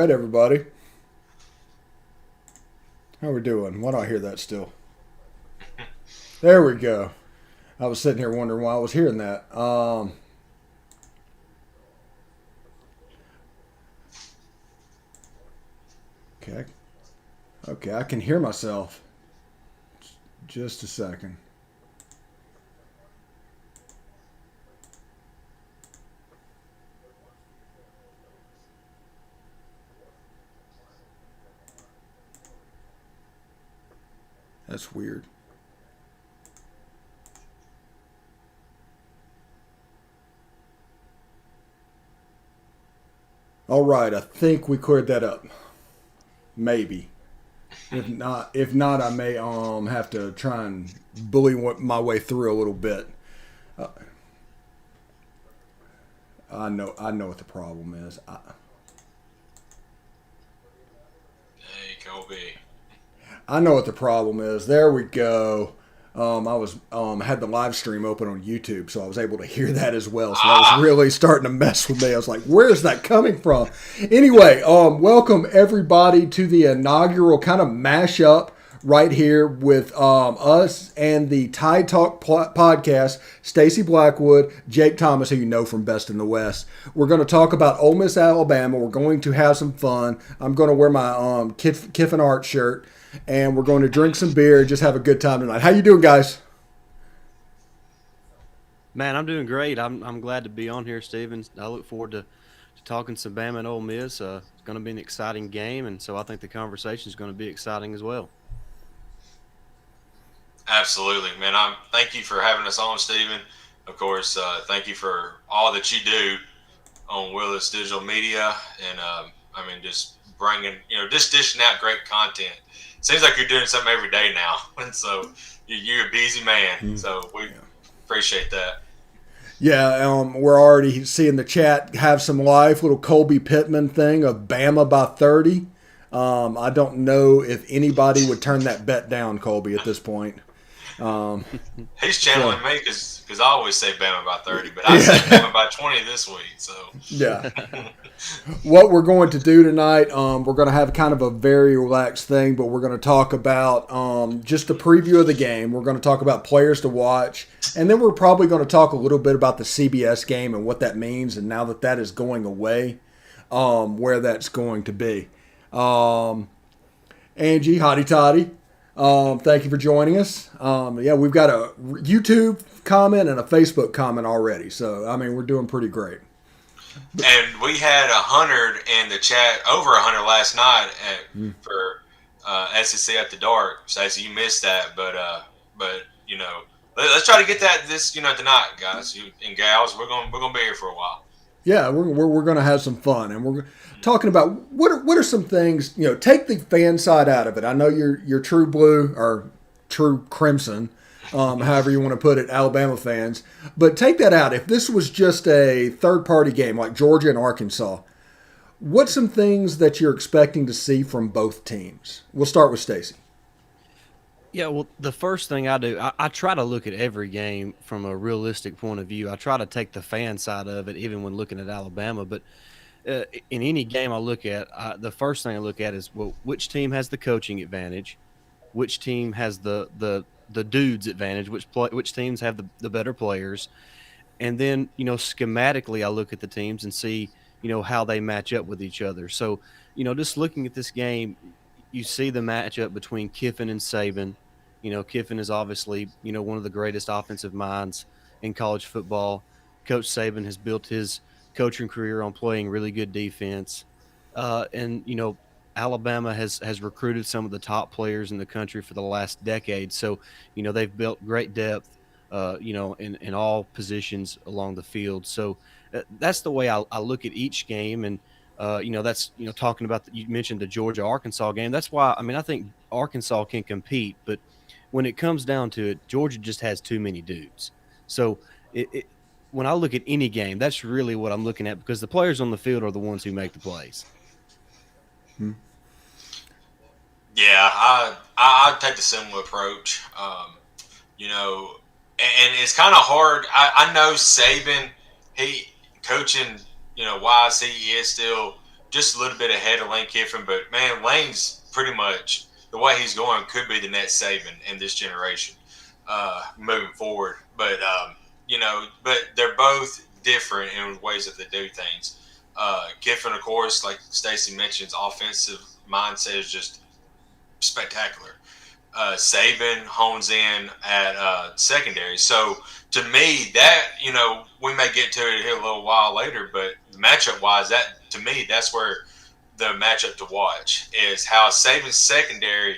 right, everybody. How we doing? Why don't I hear that still? There we go. I was sitting here wondering why I was hearing that. Okay. Okay, I can hear myself. Just a second. That's weird. All right, I think we cleared that up. Maybe. If not, I may have to try and bully my way through a little bit. Uh, I know what the problem is. Hey, Kobe. I know what the problem is. There we go. I was had the live stream open on YouTube, so I was able to hear that as well. So that was really starting to mess with me. I was like, "Where is that coming from?" Anyway, welcome everybody to the inaugural kind of mashup right here with us and the Tide Talk podcast. Stacy Blackwood, Jake Thomas, who you know from Best in the West. We're going to talk about Ole Miss, Alabama. We're going to have some fun. I'm going to wear my Kiffin art shirt. And we're going to drink some beer and just have a good time tonight. How you doing, guys? Man, I'm doing great. I'm glad to be on here, Steven. I look forward to talking some Bama and Ole Miss. It's going to be an exciting game, and so I think the conversation is going to be exciting as well. Absolutely, man. Thank you for having us on, Stephen. Of course, thank you for all that you do on Willis Digital Media, and just bringing, just dishing out great content. Seems like you're doing something every day now, and so you're a busy man. So we appreciate that. Yeah, we're already seeing the chat have some life. Little Colby Pittman thing of Bama by 30. I don't know if anybody would turn that bet down, Colby, at this point. He's channeling me because I always say Bama by 30, but I said Bama by 20 this week. So yeah. What we're going to do tonight, we're going to have kind of a very relaxed thing, but we're going to talk about just a preview of the game. We're going to talk about players to watch, and then we're probably going to talk a little bit about the CBS game and what that means, and now that that is going away, where that's going to be. Angie, hotty toddy. Thank you for joining us. We've got a YouTube comment and a Facebook comment already. So, we're doing pretty great. And we had 100 in the chat, over 100 last night for SEC at the Dark. Stacey, you missed that, but let's try to get that tonight, guys and gals. We're gonna be here for a while. Yeah, we're going to have some fun, and we're talking about what are some things, take the fan side out of it. I know you're true blue or true crimson, however you want to put it, Alabama fans, but take that out. If this was just a third-party game like Georgia and Arkansas, what's some things that you're expecting to see from both teams? We'll start with Stacy. Yeah, well, the first thing I do, I try to look at every game from a realistic point of view. I try to take the fan side of it, even when looking at Alabama. But in any game I look at, the first thing I look at is, well, which team has the coaching advantage, which team has the dudes advantage, which teams have the better players, and then schematically I look at the teams and see how they match up with each other. So just looking at this game, you see the matchup between Kiffin and Saban. Kiffin is obviously, one of the greatest offensive minds in college football. Coach Saban has built his coaching career on playing really good defense. Alabama has recruited some of the top players in the country for the last decade. So, they've built great depth, in all positions along the field. So that's the way I look at each game. And, that's, talking about, you mentioned the Georgia-Arkansas game. That's why, I think Arkansas can compete, but when it comes down to it, Georgia just has too many dudes. So when I look at any game, that's really what I'm looking at, because the players on the field are the ones who make the plays. Yeah, I'd take the similar approach. And it's kind of hard. I know Saban, he coaching, wise, he is still just a little bit ahead of Lane Kiffin. But man, Lane's pretty much the way he's going could be the next Saban in this generation moving forward. But they're both different in ways that they do things. Kiffin, of course, like Stacey mentions, offensive mindset is just spectacular. Saban hones in at secondary. So to me, that we may get to it here a little while later, but matchup wise, that to me, that's where the matchup to watch is how Saban's secondary,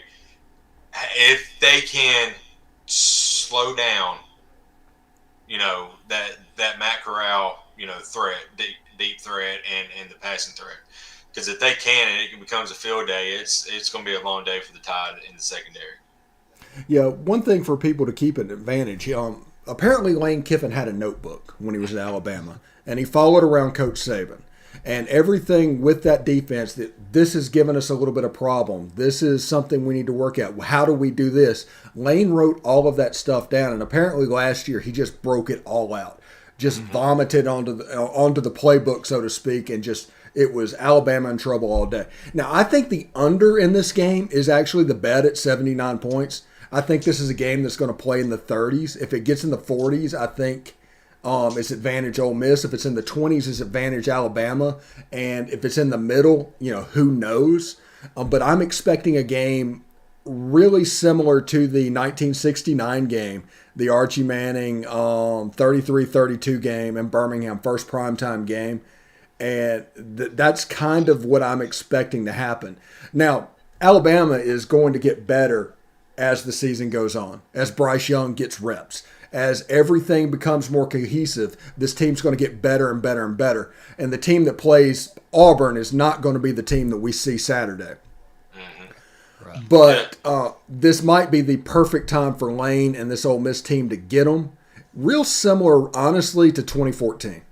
if they can slow down, that Matt Corral, threat, deep threat, and the passing threat. Because if they can, and it becomes a field day, it's going to be a long day for the Tide in the secondary. Yeah, one thing for people to keep an advantage. Apparently, Lane Kiffin had a notebook when he was at Alabama, and he followed around Coach Saban. And everything with that defense, that this has given us a little bit of problem. This is something we need to work at. How do we do this? Lane wrote all of that stuff down, and apparently last year he just broke it all out, just vomited onto the playbook, so to speak, and just it was Alabama in trouble all day. Now, I think the under in this game is actually the bet at 79 points. I think this is a game that's going to play in the 30s. If it gets in the 40s, I think it's advantage Ole Miss. If it's in the 20s, it's advantage Alabama. And if it's in the middle, who knows? But I'm expecting a game really similar to the 1969 game, the Archie Manning 33-32 game in Birmingham, first primetime game. And that's kind of what I'm expecting to happen. Now, Alabama is going to get better as the season goes on, as Bryce Young gets reps, as everything becomes more cohesive. This team's going to get better and better and better. And the team that plays Auburn is not going to be the team that we see Saturday. Right. But this might be the perfect time for Lane and this Ole Miss team to get them. Real similar, honestly, to 2014.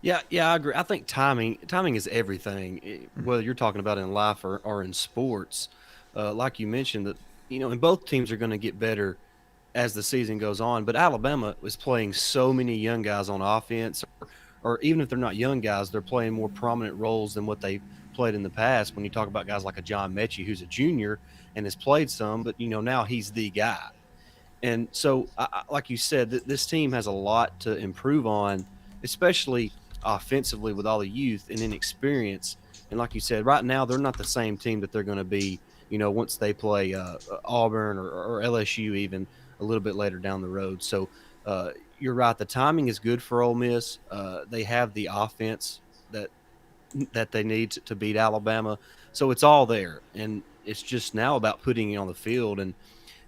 Yeah, I agree. I think timing is everything, whether you're talking about in life or in sports. Like you mentioned, that and both teams are going to get better as the season goes on. But Alabama is playing so many young guys on offense, or even if they're not young guys, they're playing more prominent roles than what they played in the past. When you talk about guys like a John Mechie, who's a junior and has played some, but now he's the guy. And so, like you said, this team has a lot to improve on, especially offensively with all the youth and inexperience. And like you said, right now they're not the same team that they're going to be, once they play Auburn or LSU even a little bit later down the road. So you're right. The timing is good for Ole Miss. They have the offense that they need to beat Alabama. So it's all there. And it's just now about putting it on the field. And,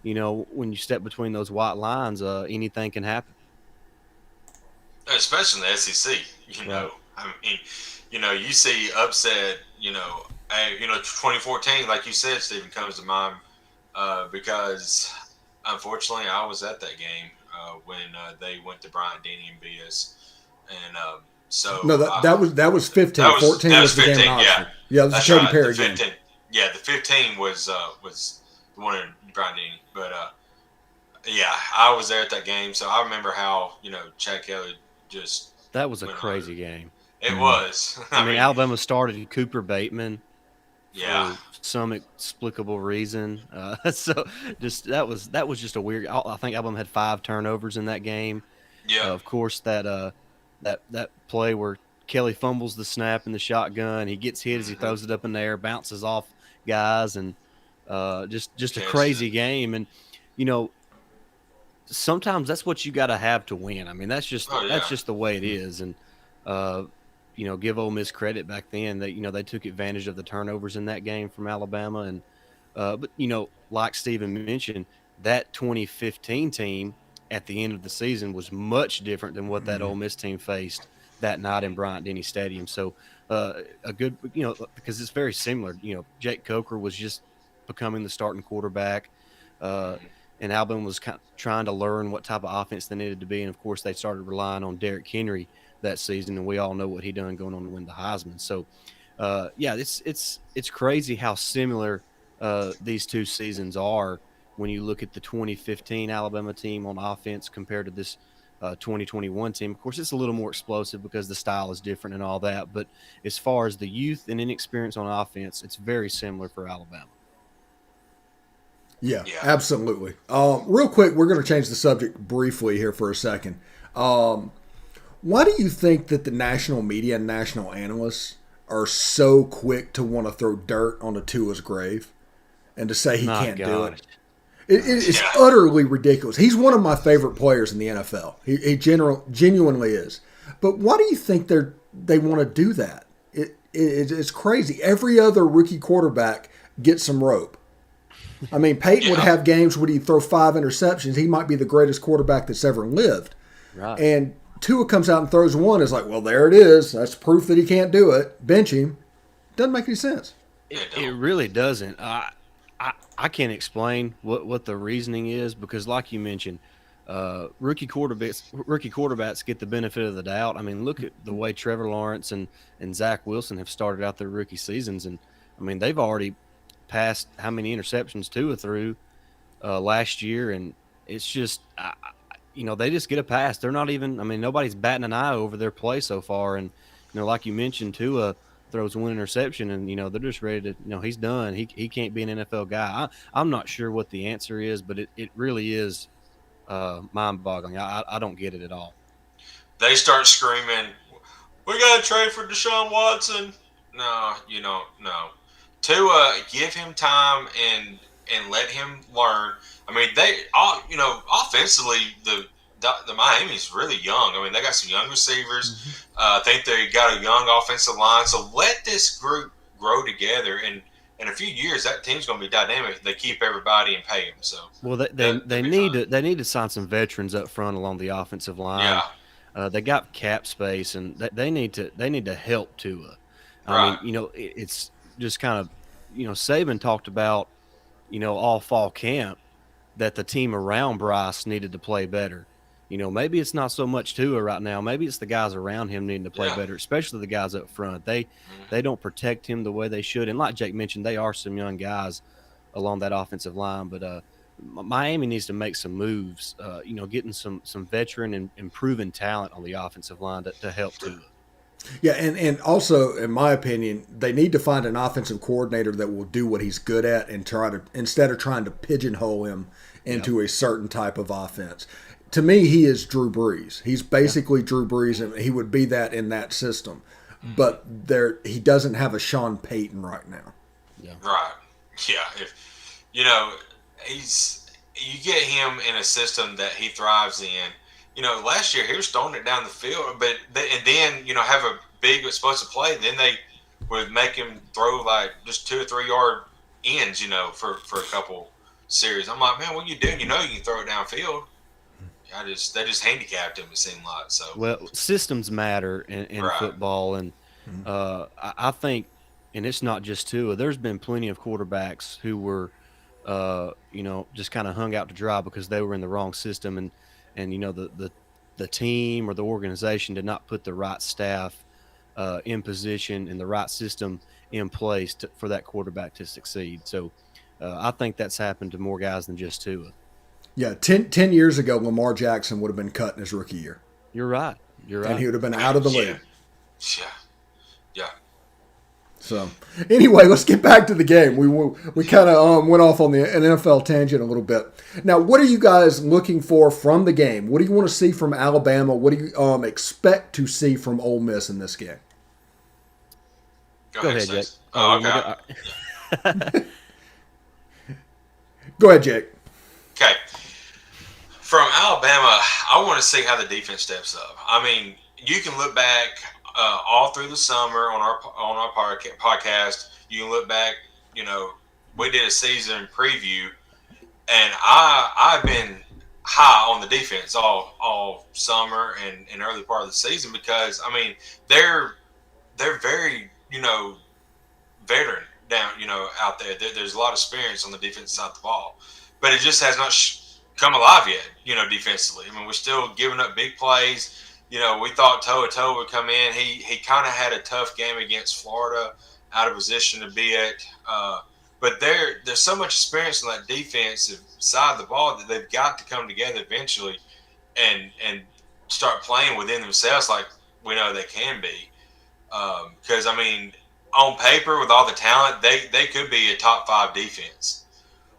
when you step between those white lines, anything can happen. Especially in the SEC, Right. I mean, you see upset, 2014, like you said, Stephen, comes to mind because unfortunately I was at that game when they went to Bryant Denny and beat us, and so No, that was 15. 14 was the 15, game in Oxford. Yeah, that's the Cody right. Perry The game. 15, the 15 was the one in Bryant Denny, but I was there at that game, so I remember how Chad Kelly just. That was a crazy game. It was. I mean, Alabama started Cooper Bateman Yeah. for some inexplicable reason. So just that was just a weird. I think Alabama had 5 turnovers in that game. Yeah. Of course, that play where Kelly fumbles the snap in the shotgun, he gets hit as he throws it up in the air, bounces off guys, and just a crazy game. And sometimes that's what you got to have to win. I mean, that's just the way it is. And give Ole Miss credit back then that they took advantage of the turnovers in that game from Alabama. And but like Steven mentioned, that 2015 team at the end of the season was much different than what that Ole Miss team faced that night in Bryant Denny Stadium. So a good because it's very similar. Jake Coker was just becoming the starting quarterback. And Alabama was kind of trying to learn what type of offense they needed to be. And, of course, they started relying on Derrick Henry that season, and we all know what he done going on to win the Heisman. So, it's crazy how similar these two seasons are when you look at the 2015 Alabama team on offense compared to this 2021 team. Of course, it's a little more explosive because the style is different and all that. But as far as the youth and inexperience on offense, it's very similar for Alabama. Yeah, Yeah. absolutely. Real quick, we're going to change the subject briefly here for a second. Why do you think that the national media and national analysts are so quick to want to throw dirt onto Tua's grave and to say he My can't do gosh. it? It's Yeah. utterly ridiculous. He's one of my favorite players in the NFL. He genuinely is. But why do you think they want to do that? It's crazy. Every other rookie quarterback gets some rope. I mean, Payne would Yeah. have games where he'd throw 5 interceptions. He might be the greatest quarterback that's ever lived. Right. And Tua comes out and throws one. It's like, well, there it is. That's proof that he can't do it. Bench him. Doesn't make any sense. It really doesn't. I can't explain what the reasoning is because, like you mentioned, rookie quarterbacks get the benefit of the doubt. I mean, look at the way Trevor Lawrence and Zach Wilson have started out their rookie seasons, and I mean they've already passed how many interceptions Tua threw last year, and it's just they just get a pass. They're not even. I mean, nobody's batting an eye over their play so far, and like you mentioned, Tua throws one interception, and they're just ready to. He's done. He can't be an NFL guy. I'm not sure what the answer is, but it really is mind-boggling. I don't get it at all. They start screaming, "We got to trade for Deshaun Watson." No, you don't. No. Give him time and let him learn. I mean, offensively, the Miami's really young. I mean, they got some young receivers. I think they got a young offensive line. So let this group grow together, and in a few years, that team's going to be dynamic. If they keep everybody and pay them. So well, they need to sign some veterans up front along the offensive line. Yeah. They got cap space, and they need to help Tua. Right. I mean, it's just kind of, Saban talked about, all fall camp that the team around Bryce needed to play better. Maybe it's not so much Tua right now. Maybe it's the guys around him needing to play better, especially the guys up front. They don't protect him the way they should. And like Jake mentioned, they are some young guys along that offensive line. But Miami needs to make some moves, getting some veteran and improving talent on the offensive line to help Tua. Yeah, and also, in my opinion, they need to find an offensive coordinator that will do what he's good at and instead of trying to pigeonhole him into a certain type of offense. To me, he is Drew Brees. He's basically Drew Brees, and he would be that in that system. But he doesn't have a Sean Payton right now. Yeah. Right. Yeah. If you get him in a system that he thrives in. Last year he was throwing it down the field, and then have a big explosive play. Then they would make him throw like just 2 or 3 yard ends, for a couple series. I'm like, man, what are you doing? You can throw it downfield. They just handicapped him. It seemed like so. Well, systems matter in football, and I think, and it's not just Tua. There's been plenty of quarterbacks who were, just kind of hung out to dry because they were in the wrong system, and the team or the organization did not put the right staff in position and the right system in place for that quarterback to succeed. So I think that's happened to more guys than just Tua. Yeah, 10 years ago, Lamar Jackson would have been cut in his rookie year. You're right. And he would have been out of the league. Yeah. So, anyway, let's get back to the game. We kind of went off on an NFL tangent a little bit. Now, what are you guys looking for from the game? What do you want to see from Alabama? What do you expect to see from Ole Miss in this game? Go ahead, Jake. Oh, okay. Go ahead, Jake. Okay. From Alabama, I want to see how the defense steps up. I mean, you can look back all through the summer on our podcast. You can look back. We did a season preview, and I've been high on the defense all summer and early part of the season because I mean they're very veteran down out there. There's a lot of experience on the defense side of the ball, but it just has not come alive yet. Defensively, I mean we're still giving up big plays. We thought Toa would come in. He kind of had a tough game against Florida, out of position a bit. But there's so much experience on that defensive side of the ball that they've got to come together eventually and start playing within themselves like we know they can be. Because, I mean, on paper, with all the talent, they could be a top 5 defense.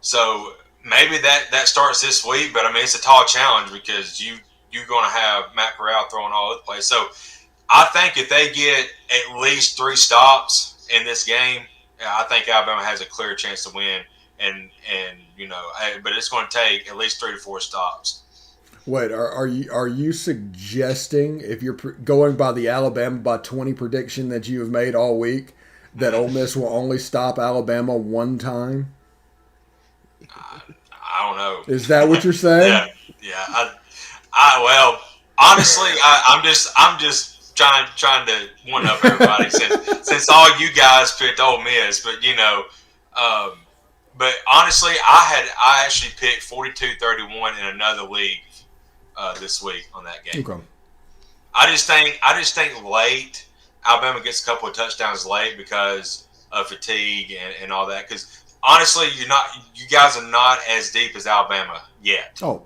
So maybe that starts this week, but, I mean, it's a tall challenge because you're going to have Matt Corral throwing all over the place. So I think if they get at least 3 stops in this game, I think Alabama has a clear chance to win. And but it's going to take at least 3 to 4 stops. Wait, are you suggesting, if you're going by the Alabama by 20 prediction that you have made all week, that Ole Miss will only stop Alabama one time? I don't know. Is that what you're saying? Yeah. Well, honestly, I'm just trying to one up everybody since all you guys picked Ole Miss, but but honestly, I actually picked 42-31 in another league this week on that game. Okay. I just think late Alabama gets a couple of touchdowns late because of fatigue and all that. Because honestly, you guys are not as deep as Alabama yet. No,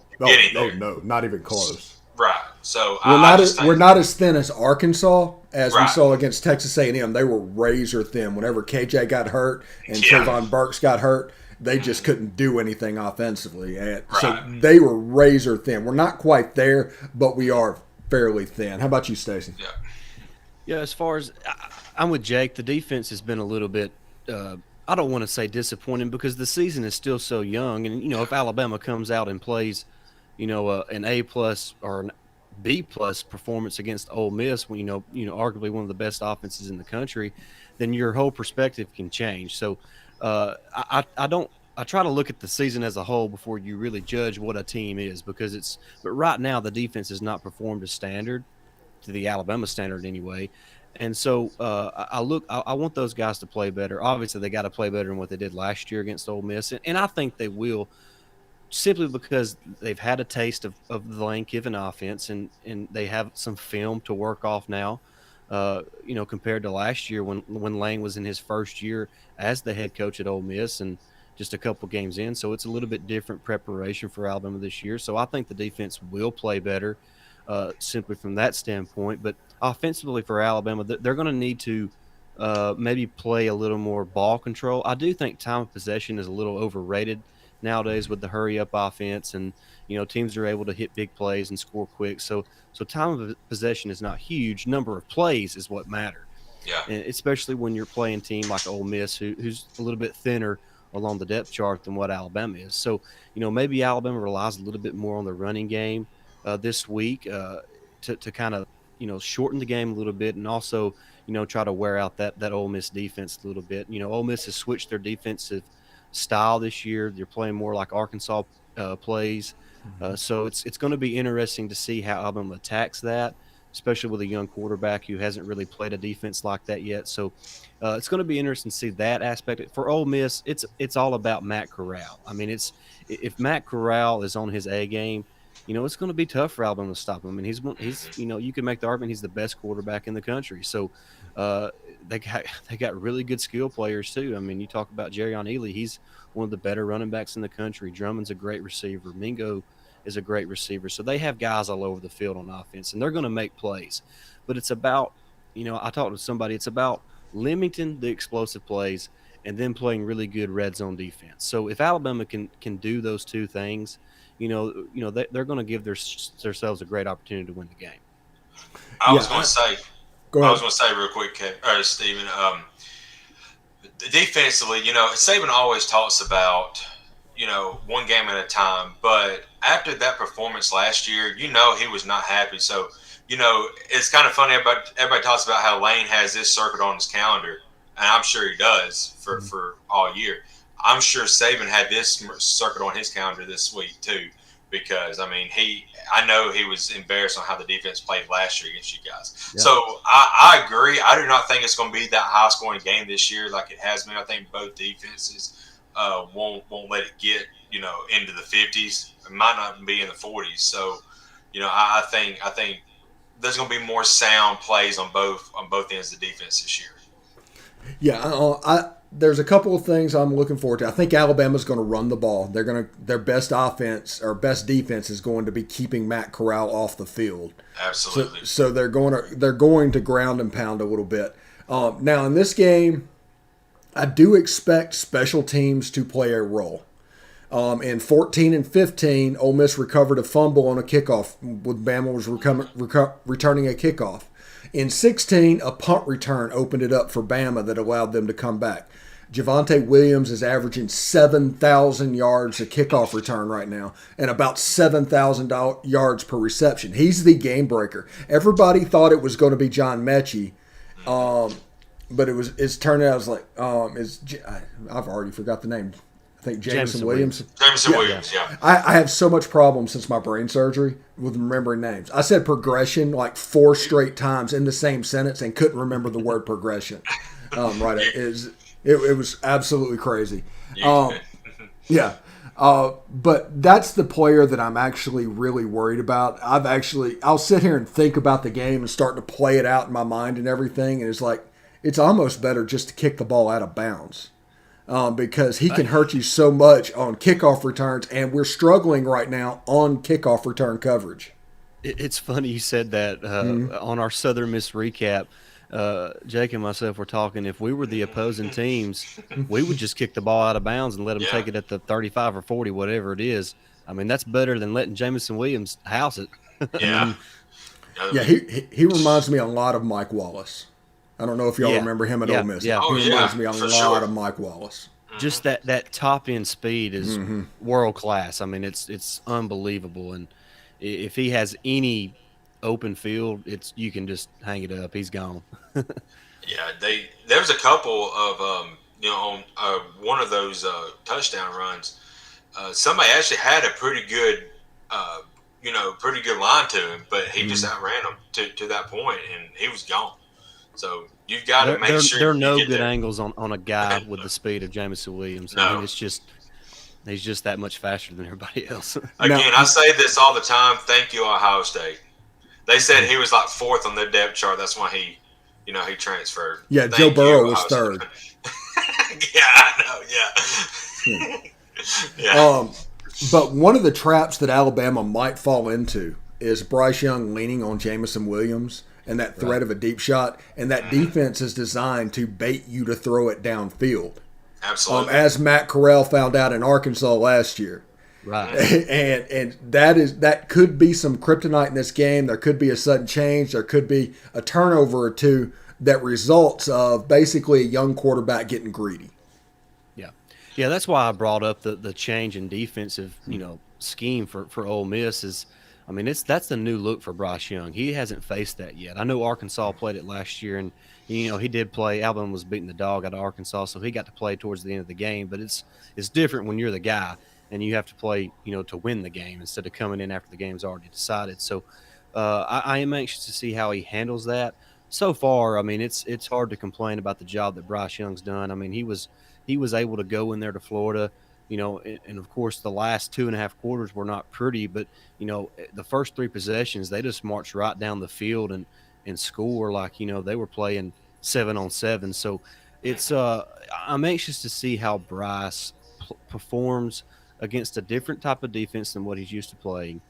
not even close. Right. So we're not as thin as Arkansas as we saw against Texas A&M. They were razor thin. Whenever KJ got hurt and Trayvon Burks got hurt, they just couldn't do anything offensively. And so they were razor thin. We're not quite there, but we are fairly thin. How about you, Stacy? Yeah, as far as I'm with Jake, the defense has been a little bit I don't want to say disappointing because the season is still so young. And, if Alabama comes out and plays, an A+ or an B+ performance against Ole Miss, when arguably one of the best offenses in the country, then your whole perspective can change. So I try to look at the season as a whole before you really judge what a team is, but right now the defense has not performed to standard, to the Alabama standard anyway. And so I want those guys to play better. Obviously, they got to play better than what they did last year against Ole Miss, and I think they will, simply because they've had a taste of the Lane Kiffin offense, and they have some film to work off now. Compared to last year when Lane was in his first year as the head coach at Ole Miss and just a couple games in. So it's a little bit different preparation for Alabama this year. So I think the defense will play better simply from that standpoint. But offensively for Alabama, they're going to need to maybe play a little more ball control. I do think time of possession is a little overrated nowadays with the hurry-up offense, and teams are able to hit big plays and score quick. So time of possession is not huge. Number of plays is what matter. Yeah. And especially when you're playing a team like Ole Miss, who's a little bit thinner along the depth chart than what Alabama is. So maybe Alabama relies a little bit more on the running game this week to kind of shorten the game a little bit, and also try to wear out that Ole Miss defense a little bit. Ole Miss has switched their defensive style this year. They're playing more like Arkansas plays. So it's going to be interesting to see how Alabama attacks that, especially with a young quarterback who hasn't really played a defense like that yet. So it's going to be interesting to see that aspect. For Ole Miss, it's all about Matt Corral. I mean, if Matt Corral is on his A game, it's going to be tough for Alabama to stop him. I mean, he's you can make the argument he's the best quarterback in the country. So they got really good skill players too. I mean, you talk about Jerrion Ealy, he's one of the better running backs in the country. Drummond's a great receiver. Mingo is a great receiver. So they have guys all over the field on offense, and they're going to make plays. But it's about, I talked to somebody, it's about limiting the explosive plays and then playing really good red zone defense. So if Alabama can do those two things, they're going to give themselves a great opportunity to win the game. I was going to say real quick, Stephen, defensively, Saban always talks about, one game at a time. But after that performance last year, he was not happy. So, it's kind of funny. Everybody talks about how Lane has this circuit on his calendar, and I'm sure he does for all year. I'm sure Saban had this circuit on his calendar this week too, because I know he was embarrassed on how the defense played last year against you guys. Yeah. So I agree. I do not think it's going to be that high scoring game this year like it has been. I think both defenses won't let it get into the 50s. It might not be in the 40s. So I think there's going to be more sound plays on both ends of the defense this year. Yeah, there's a couple of things I'm looking forward to. I think Alabama's going to run the ball. Their best offense or best defense is going to be keeping Matt Corral off the field. Absolutely. So they're going to ground and pound a little bit. Now in this game, I do expect special teams to play a role. In 14 and 15, Ole Miss recovered a fumble on a kickoff when Bama was returning a kickoff. In 16, a punt return opened it up for Bama that allowed them to come back. Javonte Williams is averaging 7,000 yards a kickoff return right now and about 7,000 yards per reception. He's the game breaker. Everybody thought it was going to be John Mechie, but it's turned out as like I've already forgot the name. I think Jameson Williams. Williams, yeah. I have so much problem since my brain surgery with remembering names. I said progression like 4 straight times in the same sentence and couldn't remember the word progression. Right. It was absolutely crazy. Yeah. But that's the player that I'm actually really worried about. I'll sit here and think about the game and start to play it out in my mind and everything. And it's almost better just to kick the ball out of bounds. Because he can hurt you so much on kickoff returns, and we're struggling right now on kickoff return coverage. It's funny you said that on our Southern Miss recap. Jake and myself were talking. If we were the opposing teams, we would just kick the ball out of bounds and let them take it at the 35 or 40, whatever it is. I mean, that's better than letting Jameson Williams house it. Yeah. Yeah, he reminds me a lot of Mike Wallace. I don't know if y'all remember him at Ole Miss. Yeah. He reminds me a lot of Mike Wallace. Just that top end speed is world class. I mean, it's unbelievable. And if he has any open field, you can just hang it up. He's gone. Yeah, there was a couple of on one of those touchdown runs. Somebody actually had a pretty good line to him, but he just outran him to that point, and he was gone. So you've got to make sure there are no good angles on a guy with the speed of Jameson Williams. I mean, he's just that much faster than everybody else. Again, I say this all the time. Thank you, Ohio State. They said he was like 4th on their depth chart. That's why he transferred. Yeah, Joe Burrow was 3rd. Yeah, I know. Yeah. Yeah. But one of the traps that Alabama might fall into is Bryce Young leaning on Jameson Williams and that threat of a deep shot. And that defense is designed to bait you to throw it downfield. Absolutely. As Matt Corral found out in Arkansas last year. Right. And that could be some kryptonite in this game. There could be a sudden change. There could be a turnover or two that results of basically a young quarterback getting greedy. Yeah, that's why I brought up the change in defensive, scheme for Ole Miss that's the new look for Bryce Young. He hasn't faced that yet. I know Arkansas played it last year, and he did play. Alabama was beating the dog out of Arkansas, so he got to play towards the end of the game. But it's different when you're the guy and you have to play, to win the game instead of coming in after the game's already decided. So I am anxious to see how he handles that. So far, I mean, it's hard to complain about the job that Bryce Young's done. I mean, he was able to go in there to Florida, and of course the last 2.5 quarters were not pretty, but the first 3 possessions they just marched right down the field and score like they were playing 7-on-7. So it's I'm anxious to see how Bryce performs against a different type of defense than what he's used to playing.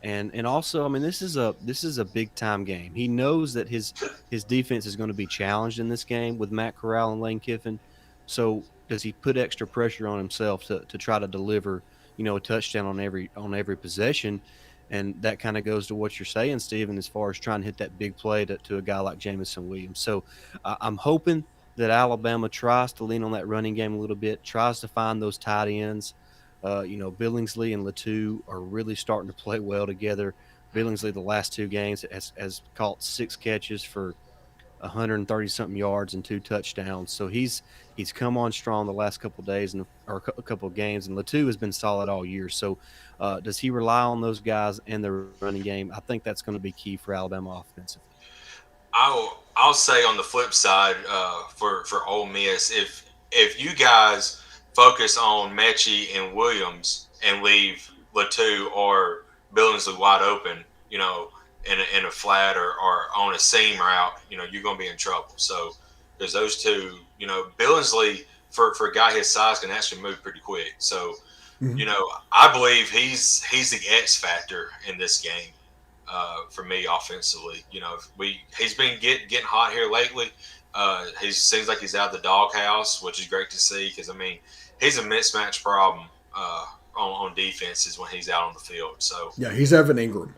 And also, I mean, this is a big time game. He knows that his defense is going to be challenged in this game with Matt Corral and Lane Kiffin. So does he put extra pressure on himself to try to deliver, a touchdown on every possession? And that kind of goes to what you're saying, Stephen, as far as trying to hit that big play to a guy like Jameson Williams. So I'm hoping that Alabama tries to lean on that running game a little bit, tries to find those tight ends. Billingsley and Latu are really starting to play well together. Billingsley, the last 2 games, has caught 6 catches for 130-something yards and 2 touchdowns. So he's come on strong the last couple of days or a couple of games, and Latu has been solid all year. So does he rely on those guys and the running game? I think that's going to be key for Alabama offensively. I'll say on the flip side for Ole Miss, if you guys focus on Mechie and Williams and leave Latu or Billingsley wide open, in a flat or on a seam route, you're going to be in trouble. So there's those two. Billingsley for a guy his size can actually move pretty quick. So, Mhm. I believe he's the X factor in this game for me offensively. He's been getting hot here lately. He seems like he's out of the doghouse, which is great to see because he's a mismatch problem on defenses when he's out on the field. So Yeah, he's Evan Ingram.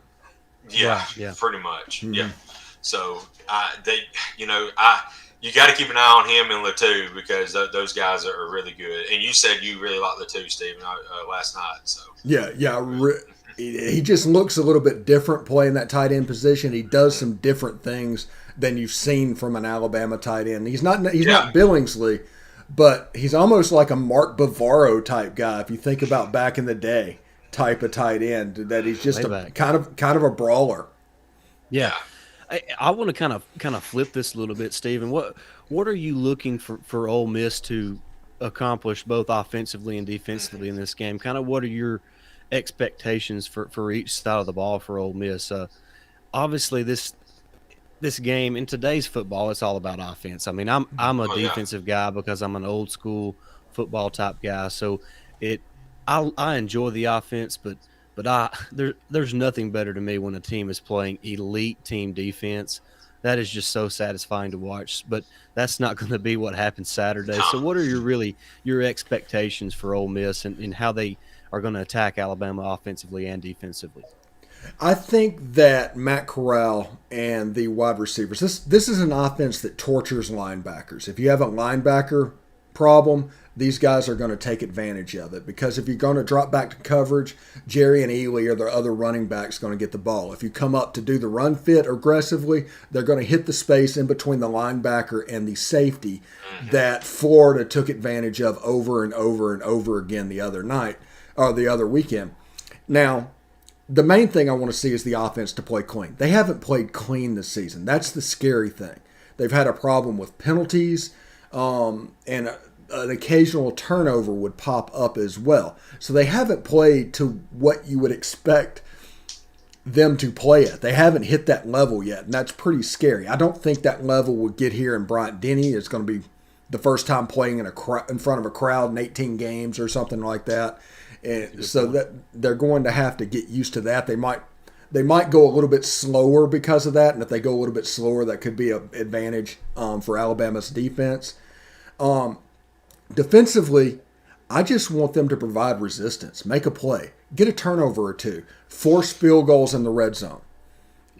yeah, Right, yeah. pretty much. Mhm. Yeah. So you got to keep an eye on him and Latu because those guys are really good. And you said you really like Latu, Steven, last night. So He just looks a little bit different playing that tight end position. He does some different things than you've seen from an Alabama tight end. He's not Billingsley, but he's almost like a Mark Bavaro type guy. If you think about back in the day, type of tight end that he's just kind of a brawler. Yeah. I want to kind of flip this a little bit, Steven. What are you looking for Ole Miss to accomplish both offensively and defensively in this game? Kind of what are your expectations for each side of the ball for Ole Miss? Obviously, this game in today's football, it's all about offense. I mean, I'm a defensive guy because I'm an old school football type guy. So I enjoy the offense, but there's nothing better to me when a team is playing elite team defense. That is just so satisfying to watch. But that's not going to be what happens Saturday. So what are your expectations for Ole Miss and how they are going to attack Alabama offensively and defensively? I think that Matt Corral and the wide receivers, this is an offense that tortures linebackers. If you have a linebacker problem, these guys are going to take advantage of it because if you're going to drop back to coverage, Jerry and Ely or the other running backs going to get the ball. If you come up to do the run fit aggressively, they're going to hit the space in between the linebacker and the safety that Florida took advantage of over and over and over again the other night or the other weekend. Now, the main thing I want to see is the offense to play clean. They haven't played clean this season. That's the scary thing. They've had a problem with penalties, and an occasional turnover would pop up as well. So they haven't played to what you would expect them to play at. They haven't hit that level yet, and that's pretty scary. I don't think that level will get here in Bryant-Denny. It's going to be the first time playing in front of a crowd in 18 games or something like that. And so that they're going to have to get used to that. They might go a little bit slower because of that, and if they go a little bit slower, that could be an advantage for Alabama's defense. Defensively, I just want them to provide resistance, make a play, get a turnover or two, force field goals in the red zone.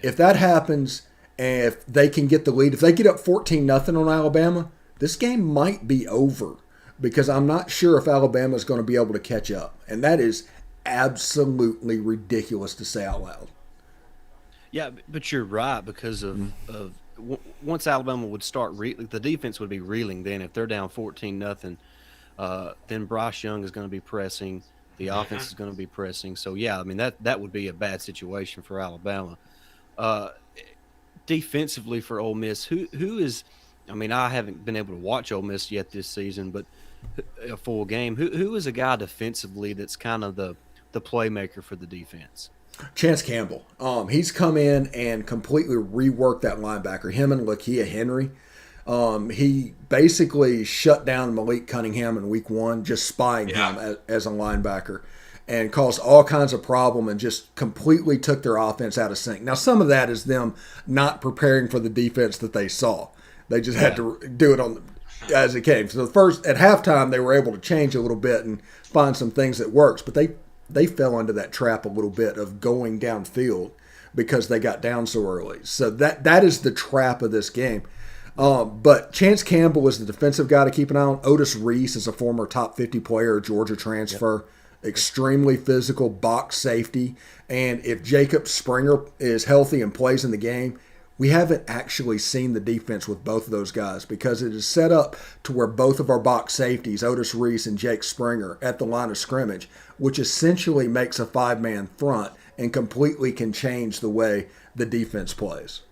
If that happens, and if they can get the lead, if they get up 14-0 on Alabama, this game might be over. Because I'm not sure if Alabama is going to be able to catch up. And that is absolutely ridiculous to say out loud. Yeah, but you're right because of once Alabama would start the defense would be reeling then. If they're down 14-0, then Bryce Young is going to be pressing. The offense is going to be pressing. So, yeah, I mean, that would be a bad situation for Alabama. Defensively for Ole Miss, who is – I mean, I haven't been able to watch Ole Miss yet this season, but a full game. Who is a guy defensively that's kind of the playmaker for the defense? Chance Campbell. He's come in and completely reworked that linebacker. Him and Lakia Henry. He basically shut down Malik Cunningham in week 1, just spying him as a linebacker, and caused all kinds of problem and just completely took their offense out of sync. Now, some of that is them not preparing for the defense that they saw. They just had to do it as it came. So at halftime, they were able to change a little bit and find some things that works. But they fell into that trap a little bit of going downfield because they got down so early. So that is the trap of this game. But Chance Campbell is the defensive guy to keep an eye on. Otis Reese is a former top 50 player, Georgia transfer. Extremely physical, box safety. And if Jacob Springer is healthy and plays in the game, we haven't actually seen the defense with both of those guys because it is set up to where both of our box safeties, Otis Reese and Jake Springer, at the line of scrimmage, which essentially makes a 5-man front and completely can change the way the defense plays.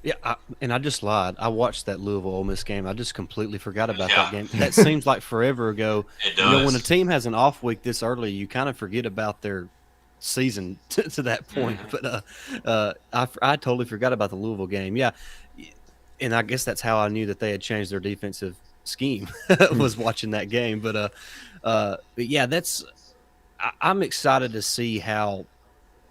Yeah, I just lied. I watched that Louisville Ole Miss game. I just completely forgot about that game. That seems like forever ago. It does. When a team has an off week this early, you kind of forget about their season to that point. But I totally forgot about the Louisville game. Yeah, and I guess that's how I knew that they had changed their defensive scheme was watching that game. But yeah, I'm excited to see how.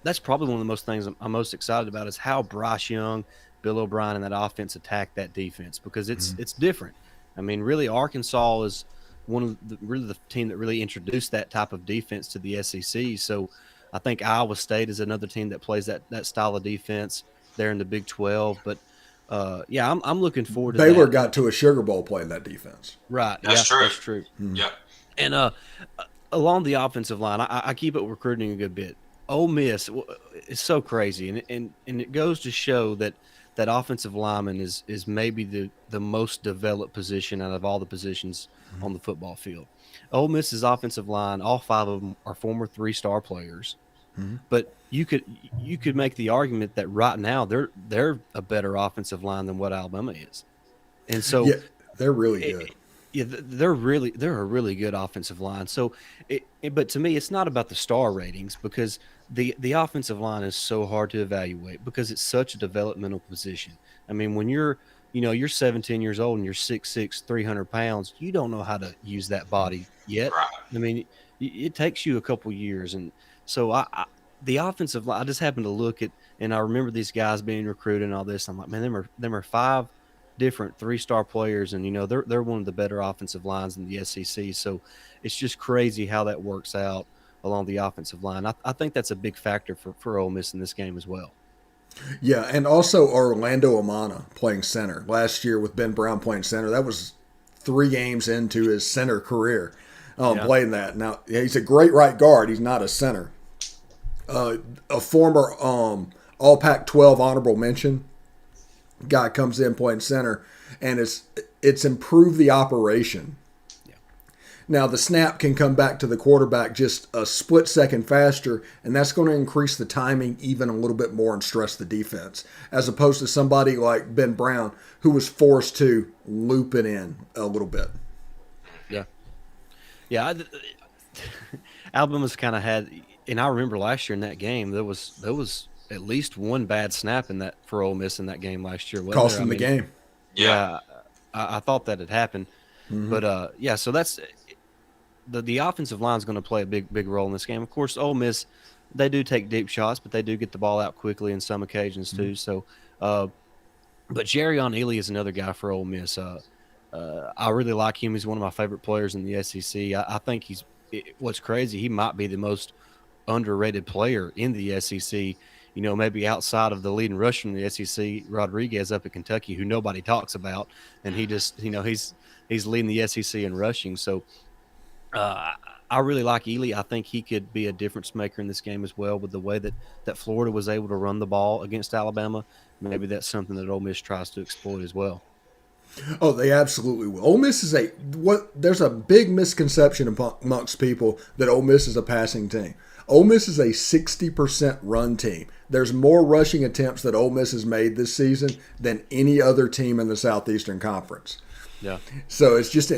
That's probably one of the most things I'm most excited about is how Bryce Young, Bill O'Brien, and that offense attack that defense, because it's different. I mean, really, Arkansas is one of the team that really introduced that type of defense to the SEC. So I think Iowa State is another team that plays that style of defense there in the Big 12. But yeah, I'm looking forward to Baylor that. got to a Sugar Bowl playing that defense. Right. That's Yeah, true. that's true. Yeah. And along the offensive line, I keep up recruiting a good bit. Ole Miss is so crazy, and it goes to show that offensive lineman is maybe the most developed position out of all the positions on the football field. Ole Miss's offensive line, all 5 of them are former 3-star players, but you could make the argument that right now they're a better offensive line than what Alabama is, and so Yeah, they're really good. yeah, they're a really good offensive line. So, but to me, it's not about the star ratings because the offensive line is so hard to evaluate because it's such a developmental position. I mean, when you're 17 years old and you're 6'6", 300 pounds, you don't know how to use that body yet. Right. I mean, it takes you a couple years, and so the offensive line. I just happened to look at, and I remember these guys being recruited and all this. I'm like, man, them are 5 different 3-star players, and they're one of the better offensive lines in the SEC. So it's just crazy how that works out along the offensive line. I think that's a big factor for Ole Miss in this game as well. Yeah, and also Orlando Amano playing center last year with Ben Brown playing center. That was 3 games into his center career playing that. Now he's a great right guard. He's not a center. A former All Pac-12 honorable mention guy comes in playing center, and it's improved the operation. Yeah. Now the snap can come back to the quarterback just a split second faster, and that's going to increase the timing even a little bit more and stress the defense, as opposed to somebody like Ben Brown who was forced to loop it in a little bit. Yeah. Yeah. Alabama's kind of had, and I remember last year in that game there was at least one bad snap in that for Ole Miss in that game last year. Cost them the game. Yeah, I thought that had happened, but yeah. So that's the offensive line is going to play a big role in this game. Of course, Ole Miss, they do take deep shots, but they do get the ball out quickly in some occasions too. So, but Jerrion Ealy is another guy for Ole Miss. I really like him. He's one of my favorite players in the SEC. I think what's crazy, he might be the most underrated player in the SEC. Maybe outside of the leading rusher in the SEC, Rodriguez up at Kentucky, who nobody talks about, and he just, he's leading the SEC in rushing. So I really like Ealy. I think he could be a difference maker in this game as well with the way that Florida was able to run the ball against Alabama. Maybe that's something that Ole Miss tries to exploit as well. Oh, they absolutely will. Ole Miss is there's a big misconception amongst people that Ole Miss is a passing team. Ole Miss is a 60% run team. There's more rushing attempts that Ole Miss has made this season than any other team in the Southeastern Conference. Yeah. So it's just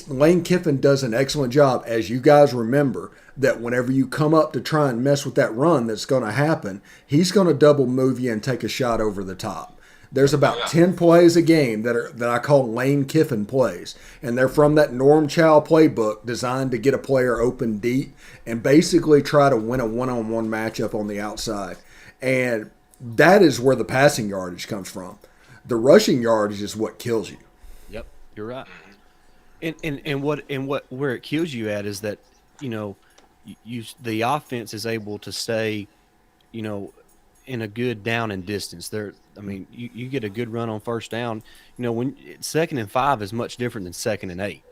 Lane Kiffin does an excellent job, as you guys remember, that whenever you come up to try and mess with that run that's going to happen, he's going to double move you and take a shot over the top. There's about 10 plays a game that I call Lane Kiffin plays, and they're from that Norm Chow playbook designed to get a player open deep and basically try to win a one-on-one matchup on the outside. And that is where the passing yardage comes from. The rushing yardage is what kills you. Yep, you're right. And where it kills you at is that the offense is able to stay, in a good down and distance. You get a good run on first down. When 2nd and 5 is much different than 2nd and 8,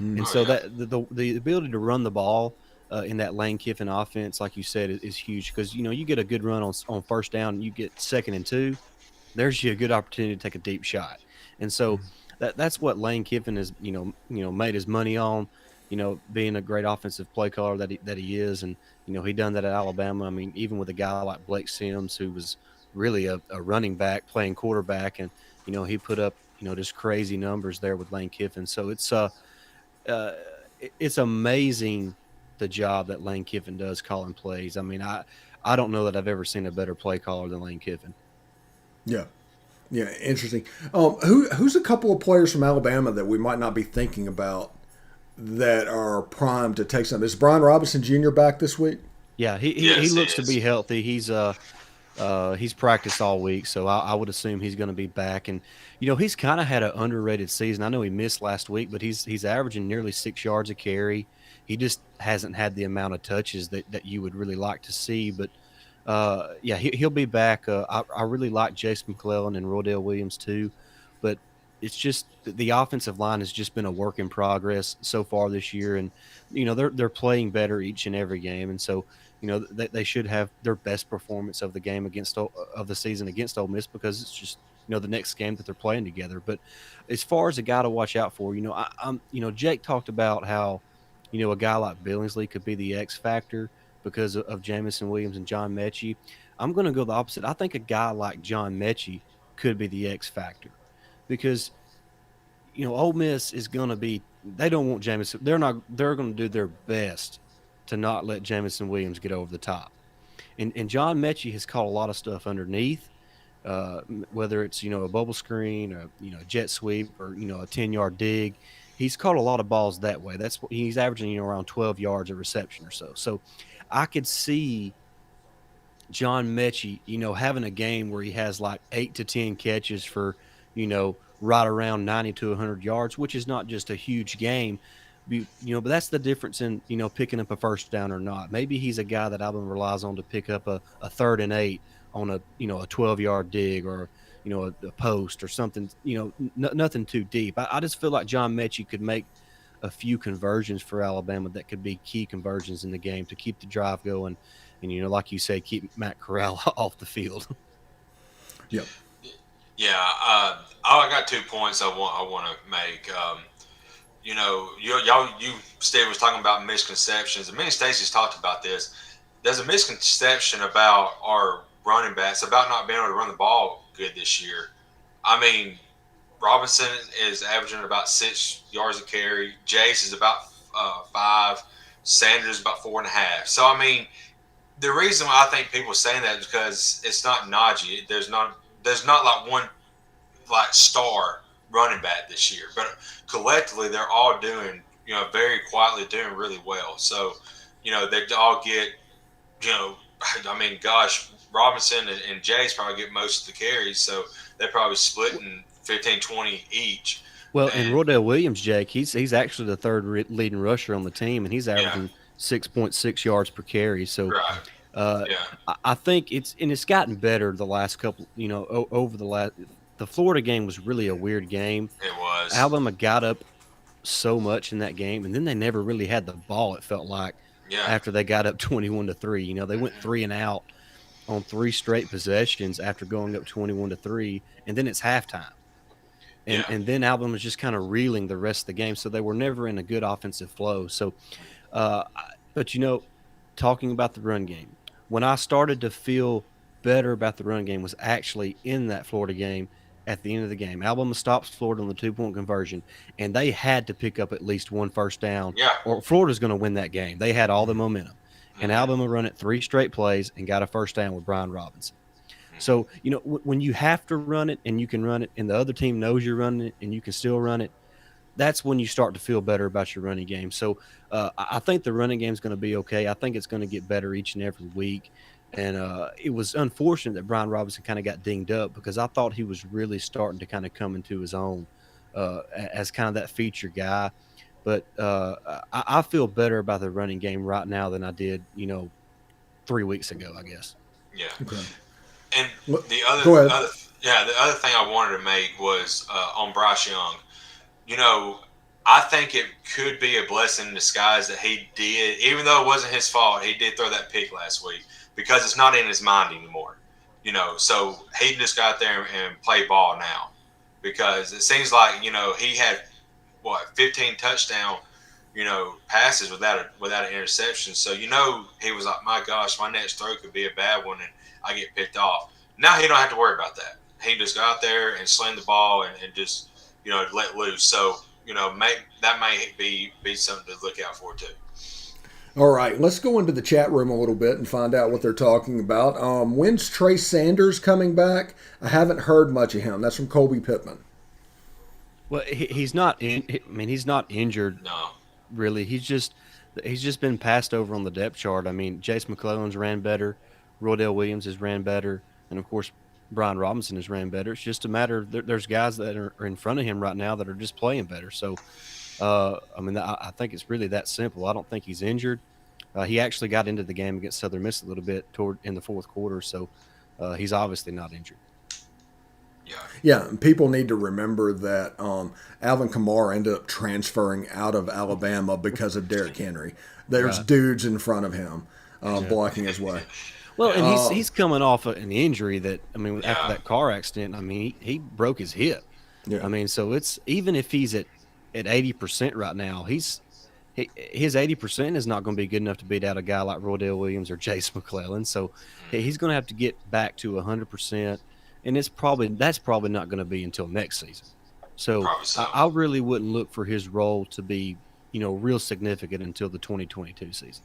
and so that the ability to run the ball in that Lane Kiffin offense, like you said, is huge because you get a good run on first down, you get 2nd and 2. There's a good opportunity to take a deep shot, and so that's what Lane Kiffin is made his money on. Being a great offensive play caller that he is, and he done that at Alabama. I mean, even with a guy like Blake Sims, who was really a running back playing quarterback, and he put up just crazy numbers there with Lane Kiffin. So it's amazing the job that Lane Kiffin does calling plays. I mean, I don't know that I've ever seen a better play caller than Lane Kiffin. Yeah. Yeah, interesting. Who's a couple of players from Alabama that we might not be thinking about that are primed to take some? Is Brian Robinson Jr. back this week? Yeah, he Yes, he looks to is. be healthy. He's practiced all week, so I would assume he's going to be back. And he's kind of had an underrated season. I know he missed last week, but he's averaging nearly 6 yards a carry. He just hasn't had the amount of touches that you would really like to see. But yeah, he'll be back. I really like Jason McClellan and Rodell Williams too, but it's just the offensive line has just been a work in progress so far this year, and they're playing better each and every game, and so they should have their best performance of the game of the season against Ole Miss, because it's just the next game that they're playing together. But as far as a guy to watch out for, I'm Jake talked about how a guy like Billingsley could be the X factor because of Jamison Williams and John Mechie. I'm going to go the opposite. I think a guy like John Mechie could be the X factor because Ole Miss is going to be. They don't want Jamison. They're not. They're going to do their best to not let Jamison Williams get over the top. And John Mechie has caught a lot of stuff underneath, whether it's a bubble screen or a jet sweep or a 10-yard dig. He's caught a lot of balls that way. That's what he's averaging around 12 yards a reception or so. So I could see John Mechie, having a game where he has like 8 to 10 catches for, right around 90 to 100 yards, which is not just a huge game, but that's the difference in, picking up a first down or not. Maybe he's a guy that Alvin relies on to pick up a 3rd and 8 on a 12-yard dig or, a post or something, nothing too deep. I just feel like John Mechie could make a few conversions for Alabama that could be key conversions in the game to keep the drive going. And, like you say, keep Matt Corral off the field. Yep. Yeah, I got 2 points I want to make. You Steve was talking about misconceptions, and me and Stacey's talked about this. There's a misconception about our running backs about not being able to run the ball good this year. I mean, Robinson is averaging about 6 yards a carry. Jace is about 5. Sanders is about 4.5. So I mean, the reason why I think people are saying that is because it's not Najee. There's not like one like star running back this year, but collectively they're all doing very quietly doing really well. So they all get I mean, gosh, Robinson and Jace probably get most of the carries, so they're probably splitting 15, 20 each. Well, and And Rodell Williams, Jake, he's actually the third leading rusher on the team, and he's yeah, averaging 6.6 yards per carry. So right, uh, yeah, I think it's gotten better the last couple, over the last. The Florida game was really a weird game. it was, Alabama got up so much in that game, and then they never really had the ball. It felt like yeah, after they got up 21-3. They went hmm 3 and out on 3 straight possessions after going up 21-3, and then it's halftime. And yeah, and then Alabama was just kind of reeling the rest of the game, so they were never in a good offensive flow. So, but talking about the run game, when I started to feel better about the run game was actually in that Florida game at the end of the game. Alabama stops Florida on the 2-point conversion, and they had to pick up at least one first down, yeah, or Florida's going to win that game. They had all the momentum, and hmm Alabama run it 3 straight plays and got a first down with Brian Robinson. hmm So, when you have to run it and you can run it, and the other team knows you're running it and you can still run it, that's when you start to feel better about your running game. So, I think the running game is going to be okay. I think it's going to get better each and every week. And it was unfortunate that Brian Robinson kind of got dinged up because I thought he was really starting to kind of come into his own as kind of that feature guy. But I feel better about the running game right now than I did, 3 weeks ago, I guess. yeah. Okay. And Well, the other, go ahead. other, yeah, the other thing I wanted to make was on Bryce Young. You know, I think it could be a blessing in disguise that he did, even though it wasn't his fault, he did throw that pick last week because it's not in his mind anymore. So he just got there and play ball now because it seems like he had 15 touchdown passes without an interception. So he was like, my gosh, my next throw could be a bad one and I get picked off. Now he don't have to worry about that. He just go out there and sling the ball and just let loose. So that may be something to look out for too. All right, let's go into the chat room a little bit and find out what they're talking about. When's Trey Sanders coming back? I haven't heard much of him. That's from Colby Pittman. Well, he's not. He's not injured. No. Really. He's just been passed over on the depth chart. I mean, Jace McClellan's ran better, Roydell Williams has ran better, and of course, Brian Robinson has ran better. It's just a matter of there's guys that are in front of him right now that are just playing better. So, I think it's really that simple. I don't think he's injured. He actually got into the game against Southern Miss a little bit in the fourth quarter, so he's obviously not injured. Yeah, and people need to remember that Alvin Kamara ended up transferring out of Alabama because of Derrick Henry. There's dudes in front of him blocking his way. Well, and he's coming off an injury that, after that car accident, he broke his hip. Yeah. So it's even if he's at 80% right now, his 80% is not going to be good enough to beat out a guy like Roydell Williams or Jace McClellan. So he's going to have to get back to 100%. And that's probably not going to be until next season. So I really wouldn't look for his role to be, real significant until the 2022 season.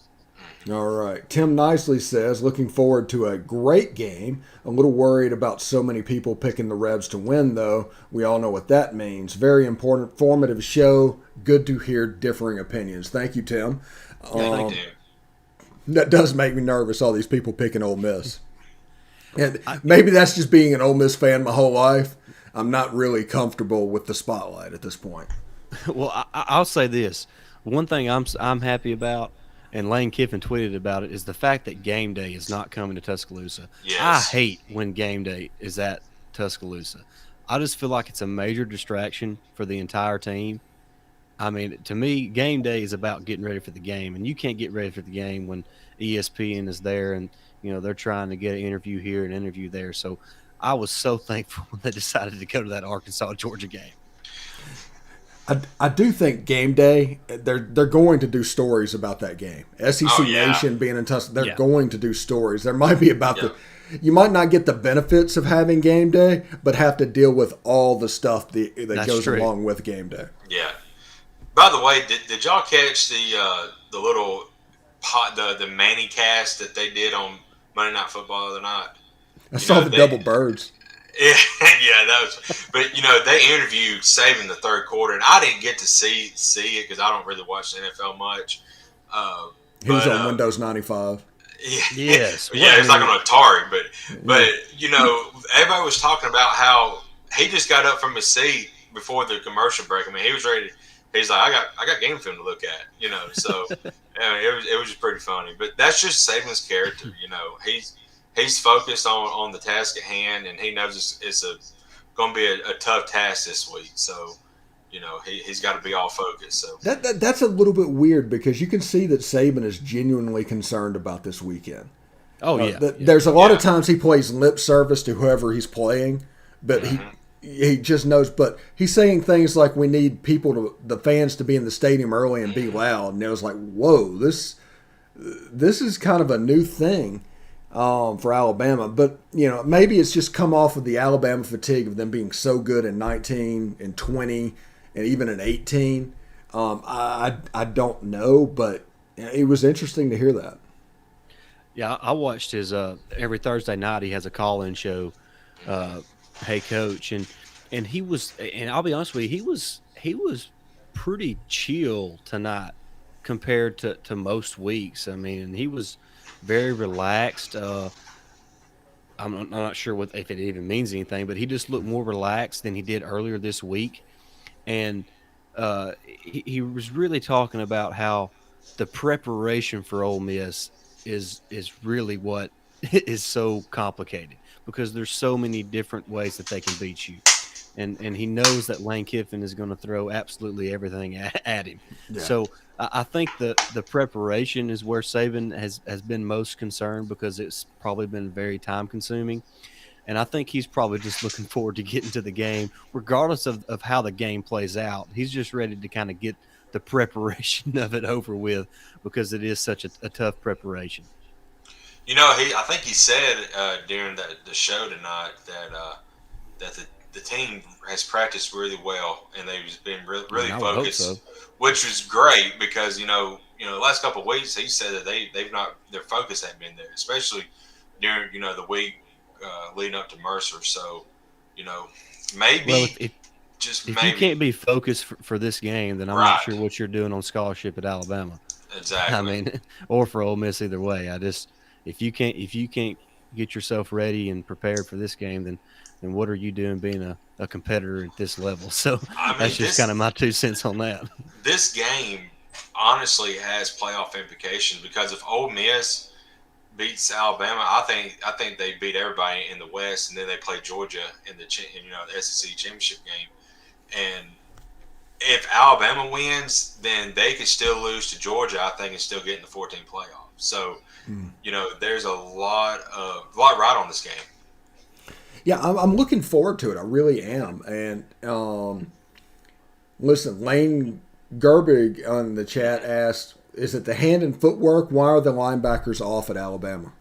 All right. Tim Nicely says, looking forward to a great game. A little worried about so many people picking the Rebs to win, though. We all know what that means. Very important, formative show. Good to hear differing opinions. Thank you, Tim. Thank you. That does make me nervous, all these people picking Ole Miss. And maybe that's just being an Ole Miss fan my whole life. I'm not really comfortable with the spotlight at this point. Well, I'll say this. One thing I'm happy about, and Lane Kiffin tweeted about it, is the fact that game day is not coming to Tuscaloosa. Yes. I hate when game day is at Tuscaloosa. I just feel like it's a major distraction for the entire team. To me, game day is about getting ready for the game, and you can't get ready for the game when ESPN is there and they're trying to get an interview here and interview there. So I was so thankful when they decided to go to that Arkansas-Georgia game. I do think game day, they're going to do stories about that game. SEC Nation being in Tuscaloosa, they're going to do stories. There might be about you might not get the benefits of having game day, but have to deal with all the stuff that goes along with game day. Yeah. By the way, did y'all catch the little the Manny cast that they did on Monday Night Football the other night? I saw the double birds. Yeah, that was. But they interviewed Saban the third quarter, and I didn't get to see it because I don't really watch the NFL much. He was on Windows 95. Yes. Yeah, it's like on Atari, but everybody was talking about how he just got up from his seat before the commercial break. He was ready. He's like, I got game film to look at, So it was just pretty funny. But that's just Saban's character, He's focused on the task at hand, and he knows it's going to be a tough task this week. So, he's got to be all focused. So that's a little bit weird because you can see that Saban is genuinely concerned about this weekend. Oh yeah. There's a lot of times he plays lip service to whoever he's playing, but he just knows. But he's saying things like, "We need the fans to be in the stadium early and be loud." And it was like, "Whoa, this is kind of a new thing." For Alabama, but maybe it's just come off of the Alabama fatigue of them being so good in 19 and 20 and even in 18. I don't know, but it was interesting to hear that. Yeah, I watched his every Thursday night. He has a call-in show. Hey, Coach, and he was, and I'll be honest with you, he was pretty chill tonight compared to most weeks. He was very relaxed. I'm not sure if it even means anything, but he just looked more relaxed than he did earlier this week. And he was really talking about how the preparation for Ole Miss is really what is so complicated because there's so many different ways that they can beat you. And he knows that Lane Kiffin is going to throw absolutely everything at him. Yeah. So I think the preparation is where Saban has been most concerned because it's probably been very time consuming. And I think he's probably just looking forward to getting to the game, regardless of how the game plays out. He's just ready to kind of get the preparation of it over with because it is such a tough preparation. I think he said during the show tonight that the team has practiced really well and they've been really focused, which was great because the last couple of weeks, he said that they've not their focus hadn't been there, especially during the week leading up to Mercer. So maybe Well, just if you maybe can't be focused for this game, then I'm not right sure what you're doing on scholarship at Alabama. I exactly. mean, or for Ole Miss either way. If you can't get yourself ready and prepared for this game, then what are you doing being a competitor at this level? So I that's mean just kind of my 2 cents on that. this game honestly has playoff implications because if Ole Miss beats Alabama, I think they beat everybody in the West, and then they play Georgia in the SEC championship game. And if Alabama wins, then they could still lose to Georgia, I think, and still get in the 14 playoff. So there's a lot right on this game. Yeah, I'm looking forward to it. I really am. And listen, Lane Gerbig on the chat asked, "Is it the hand and footwork? Why are the linebackers off at Alabama?"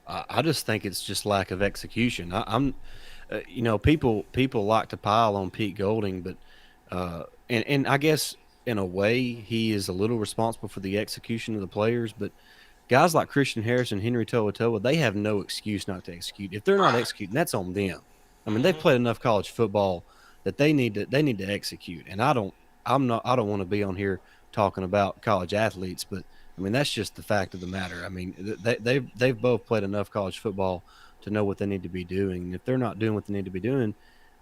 I just think it's just lack of execution. I'm people like to pile on Pete Golding, but and I guess in a way he is a little responsible for the execution of the players, but guys like Christian Harris and Henry To'oTo'o, they have no excuse not to execute. If they're not Right. executing, that's on them. I mean, they've Mm-hmm. played enough college football that they need to execute. And I don't want to be on here talking about college athletes, but I mean that's just the fact of the matter. I mean they've both played enough college football to know what they need to be doing. And if they're not doing what they need to be doing,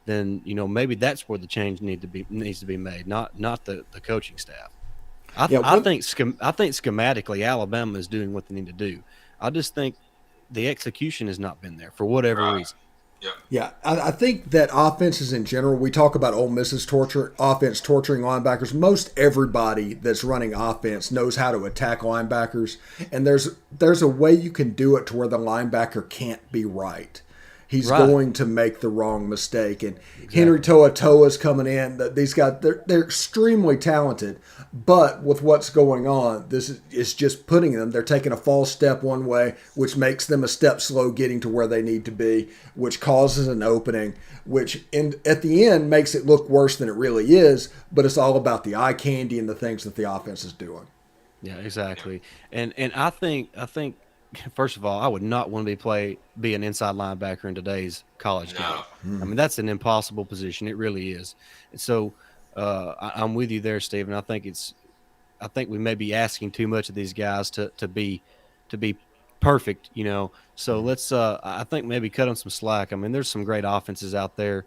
then maybe that's where the change needs to be made, not the coaching staff. Yeah, I think schematically Alabama is doing what they need to do. I just think the execution has not been there for whatever Right. reason. Yep. Yeah, I think that offenses in general, we talk about Ole Miss's offense torturing linebackers. Most everybody that's running offense knows how to attack linebackers, and there's a way you can do it to where the linebacker can't be right. He's Right. going to make the wrong mistake. And Exactly. Henry To'oTo'o is coming in. These guys, they're extremely talented, but with what's going on, it's just putting them. They're taking a false step one way, which makes them a step slow getting to where they need to be, which causes an opening, which at the end makes it look worse than it really is. But it's all about the eye candy and the things that the offense is doing. Yeah, exactly. And I think first of all, I would not want to be an inside linebacker in today's college game. No. I mean, that's an impossible position. It really is. And so I'm with you there, Stephen. I think we may be asking too much of these guys to be perfect. So let's I think maybe cut them some slack. I mean, there's some great offenses out there.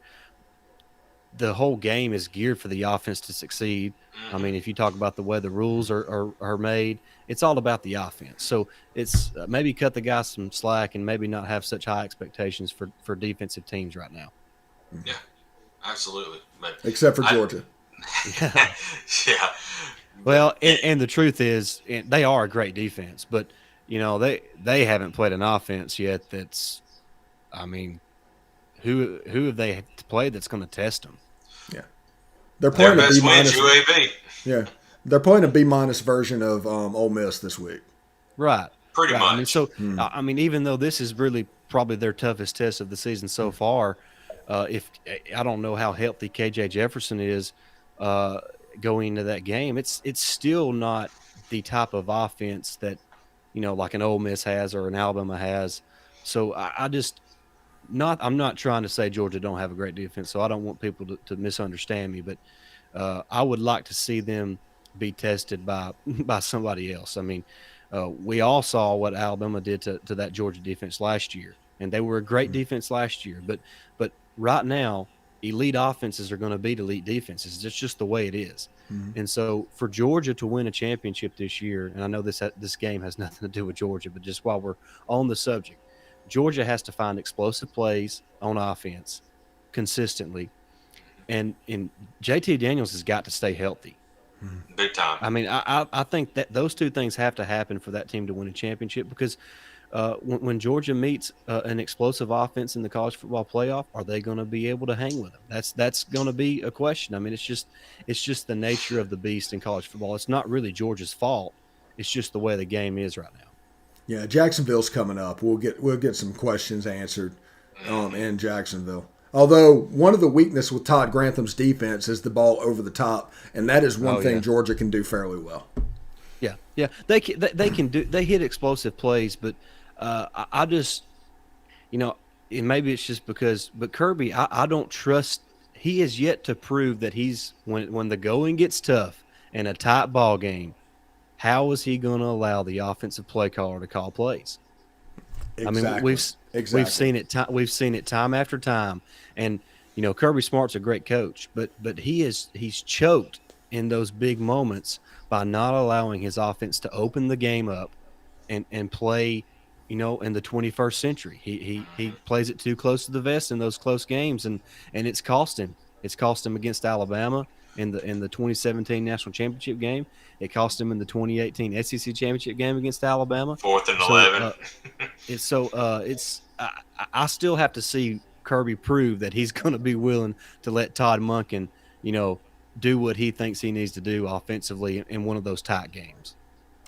The whole game is geared for the offense to succeed. I Mm-hmm. mean, if you talk about the way the rules are made, it's all about the offense. So it's maybe cut the guys some slack and maybe not have such high expectations for defensive teams right now. Yeah. Absolutely. But Except for I, Georgia. Yeah. yeah. Well, Yeah. and the truth is, they are a great defense, but they haven't played an offense yet. I mean, who have they played that's going to test them? Yeah, they're Their playing a B best wins, minus. UAB. Yeah, they're playing a B minus version of Ole Miss this week. Right. Pretty Right. I mean, much. so I mean, even though this is really probably their toughest test of the season so far, if I don't know how healthy KJ Jefferson is uh, going into that game, it's still not the type of offense that like an Ole Miss has or an Alabama has. So I just I'm not trying to say Georgia don't have a great defense. So I don't want people to misunderstand me, but I would like to see them be tested by by somebody else. I mean, we all saw what Alabama did to that Georgia defense last year, and they were a great defense last year. But right now, elite offenses are going to beat elite defenses. It's just the way it is. And so for Georgia to win a championship this year, and I know this game has nothing to do with Georgia, but just while we're on the subject, Georgia has to find explosive plays on offense consistently, and JT Daniels has got to stay healthy. Big time. I mean, I think that those two things have to happen for that team to win a championship because when Georgia meets an explosive offense in the college football playoff, are they going to be able to hang with them? That's going to be a question. I mean, it's just the nature of the beast in college football. It's not really Georgia's fault. It's just the way the game is right now. Yeah, Jacksonville's coming up. We'll get some questions answered in Jacksonville. Although one of the weakness with Todd Grantham's defense is the ball over the top, and that is one thing Georgia can do fairly well. Yeah, yeah, they can do. They hit explosive plays, but I just, and maybe it's just because, but Kirby, I don't trust. He has yet to prove that he's when the going gets tough in a tight ball game. How is he going to allow the offensive play caller to call plays? Exactly. I mean, we've seen it. We've seen it time after time, and Kirby Smart's a great coach, but he's choked in those big moments by not allowing his offense to open the game up and play. In the 21st century, he plays it too close to the vest in those close games, and it's cost him. It's cost him against Alabama in the 2017 national championship game. It cost him in the 2018 SEC championship game against Alabama. 4th and 11. I still have to see Kirby prove that he's going to be willing to let Todd Monken, do what he thinks he needs to do offensively in one of those tight games.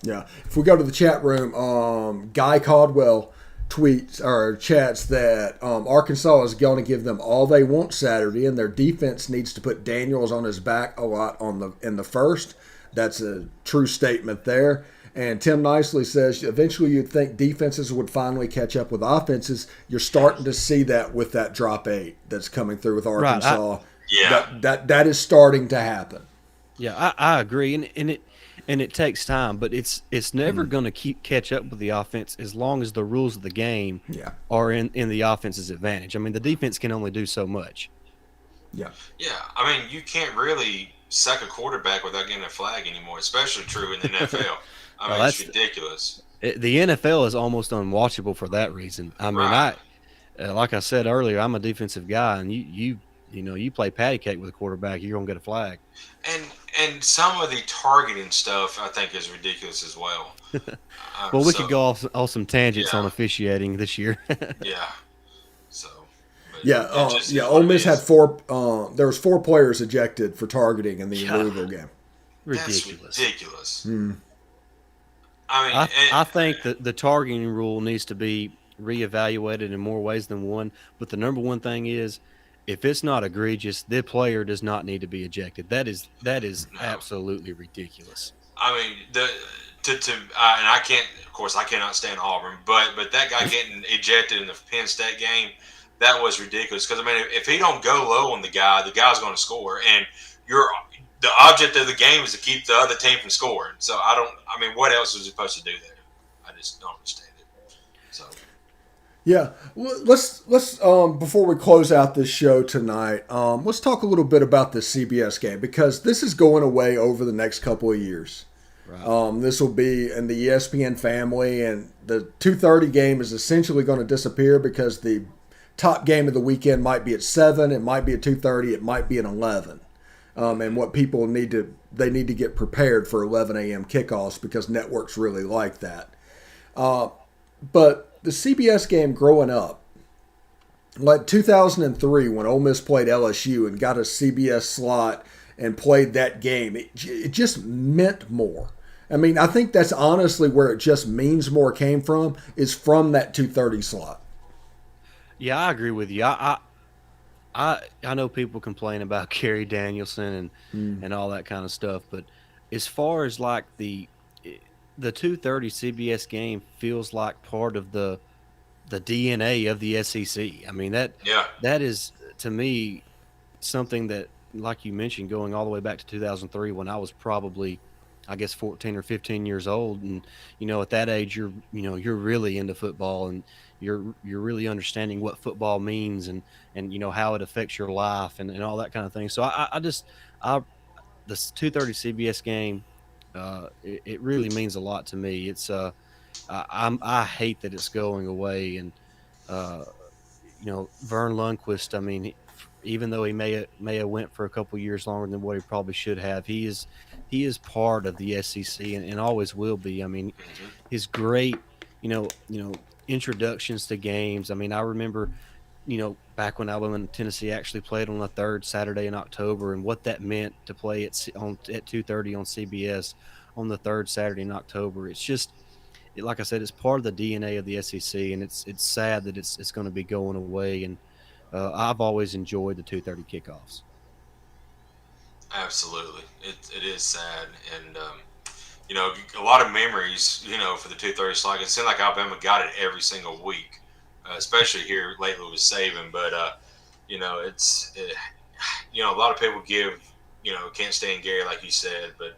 Yeah. If we go to the chat room, Guy Caldwell tweets or chats that Arkansas is going to give them all they want Saturday, and their defense needs to put Daniels on his back a lot in the first. That's a true statement there. And Tim Nicely says eventually you'd think defenses would finally catch up with offenses. You're starting to see that with that drop 8 that's coming through with Arkansas. Right. That is starting to happen. Yeah, I agree, and it takes time, but it's never going to catch up with the offense as long as the rules of the game are in the offense's advantage. I mean, the defense can only do so much. Yeah. Yeah, I mean, you can't really sack a quarterback without getting a flag anymore, especially true in the NFL. I mean, it's ridiculous. The NFL is almost unwatchable for that reason. I mean, like I said earlier, I'm a defensive guy, and you play patty cake with a quarterback, you're gonna get a flag. And some of the targeting stuff I think is ridiculous as well. Well, we could go off some tangents on officiating this year. Yeah. So. Ole Miss had 4. There was 4 players ejected for targeting in the Louisville game. Ridiculous. That's ridiculous. I mean, I think that the targeting rule needs to be reevaluated in more ways than one. But the number one thing is, if it's not egregious, the player does not need to be ejected. That is absolutely ridiculous. I mean, and I can't, of course, I cannot stand Auburn, but that guy getting ejected in the Penn State game, that was ridiculous. Because I mean, if he don't go low on the guy's going to score, and the object of the game is to keep the other team from scoring. So I mean, what else was he supposed to do there? I just don't understand it. So. Yeah, let's before we close out this show tonight, let's talk a little bit about the CBS game, because this is going away over the next couple of years. Right. This will be in the ESPN family, and the 2:30 game is essentially going to disappear because the top game of the weekend might be at 7, it might be at 2:30, it might be at 11. And what people need to get prepared for 11 a.m. kickoffs, because networks really like that. But the CBS game growing up, like 2003 when Ole Miss played LSU and got a CBS slot and played that game, it just meant more. I mean, I think that's honestly where it just means more came from, is from that 2:30 slot. Yeah, I agree with you. I know people complain about Kerry Danielson and all that kind of stuff, but as far as like the 2:30 CBS game feels like part of the DNA of the SEC. I mean, that is, to me, something that, like you mentioned, going all the way back to 2003 when I was probably, I guess, 14 or 15 years old, and at that age you're really into football, and you're really understanding what football means and how it affects your life and all that kind of thing. So this 2:30 CBS game, it really means a lot to me. It's I hate that it's going away, and Vern Lundquist, I mean, even though he may have went for a couple years longer than what he probably should have, he is part of the SEC and always will be. I mean, his great introductions to games. I mean, I remember back when Alabama and Tennessee actually played on the 3rd Saturday in October, and what that meant to play at 2:30 on CBS on the 3rd Saturday in October. It's just, like I said, it's part of the DNA of the SEC, and it's sad that it's going to be going away. And I've always enjoyed the 2:30 kickoffs. Absolutely, it is sad, and a lot of memories. For the 2:30 slot, it seemed like Alabama got it every single week, especially here lately with Saban. But a lot of people can't stand Gary like you said, but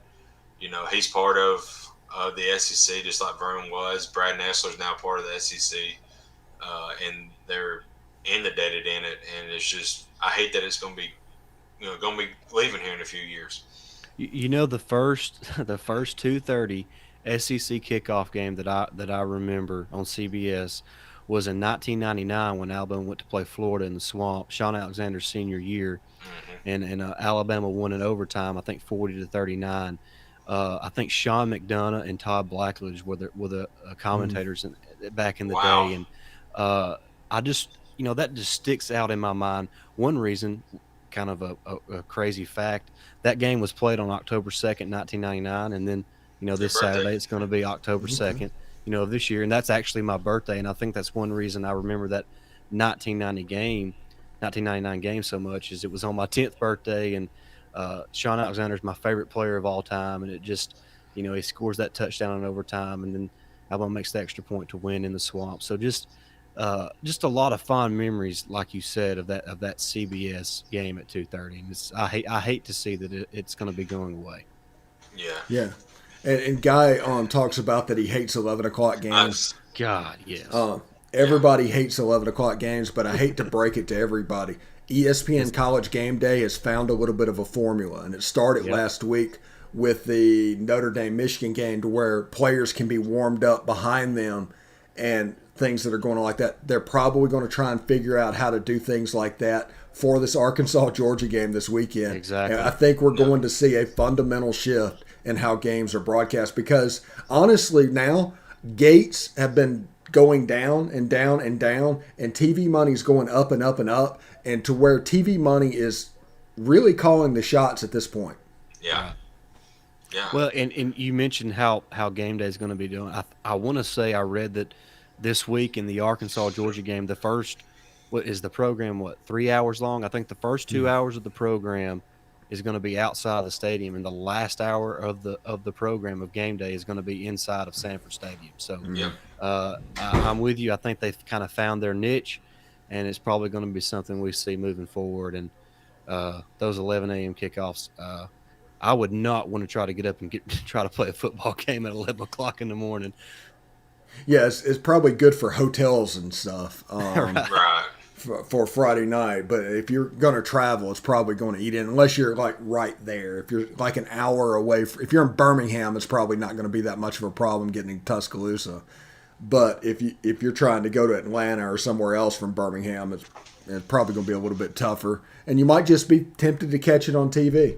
he's part of the SEC just like Vernon was. Brad Nessler's now part of the SEC, and they're inundated in it, and it's just I hate that it's going to be leaving here in a few years. The first the first 2:30 SEC kickoff game that I remember on CBS was in 1999 when Alabama went to play Florida in the Swamp, Sean Alexander's senior year, and Alabama won in overtime, I think 40-39. I think Sean McDonough and Todd Blackledge were the commentators back in the Wow. day, and I just that just sticks out in my mind. One reason, kind of a crazy fact, that game was played on October 2nd, 1999, and then this Saturday it's going to be October 2nd, of this year, and that's actually my birthday, and I think that's one reason I remember that 1999 game so much is it was on my 10th birthday, and Sean Alexander is my favorite player of all time, and it just he scores that touchdown in overtime, and then Alabama makes the extra point to win in the Swamp. So just a lot of fond memories, like you said, of that CBS game at 2:30. And I hate to see that it's going to be going away. Yeah. And Guy talks about that he hates 11 o'clock games. God, yes. Everybody hates 11 o'clock games, but I hate to break it to everybody. ESPN College Game Day has found a little bit of a formula, and it started last week with the Notre Dame-Michigan game, to where players can be warmed up behind them and things that are going on like that. They're probably going to try and figure out how to do things like that for this Arkansas-Georgia game this weekend. Exactly. And I think we're going to see a fundamental shift in how games are broadcast, because honestly now gates have been going down and down and down, and TV money's going up and up and up, and to where TV money is really calling the shots at this point. Yeah. Well, and you mentioned how game day is going to be doing. I want to say I read that this week in the Arkansas-Georgia game, the first, what is the program, 3 hours long? I think the first 2 hours of the program is going to be outside the stadium, and the last hour of the program of game day is going to be inside of Sanford Stadium. So I'm with you. I think they've kind of found their niche, and it's probably going to be something we see moving forward. And those 11 a.m. kickoffs, I would not want to try to get up and try to play a football game at 11 o'clock in the morning. Yeah, it's probably good for hotels and stuff. Right. For Friday night, but if you're going to travel, it's probably going to eat in, unless you're like right there. If you're like an hour away, if you're in Birmingham, it's probably not going to be that much of a problem getting to Tuscaloosa. But if you're trying to go to Atlanta or somewhere else from Birmingham, it's probably going to be a little bit tougher, and you might just be tempted to catch it on TV.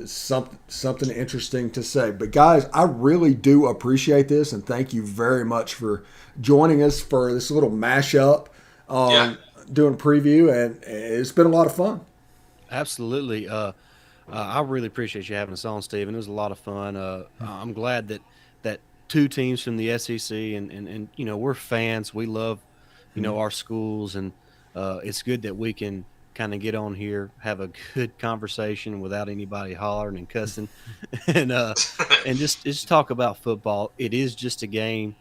Something interesting to say. But guys, I really do appreciate this, and thank you very much for joining us for this little mashup. Doing preview, and it's been a lot of fun. Absolutely. I really appreciate you having us on, Stephen. It was a lot of fun. I'm glad that two teams from the SEC and we're fans. We love our schools, and it's good that we can kind of get on here, have a good conversation without anybody hollering and cussing, and just talk about football. It is just a game.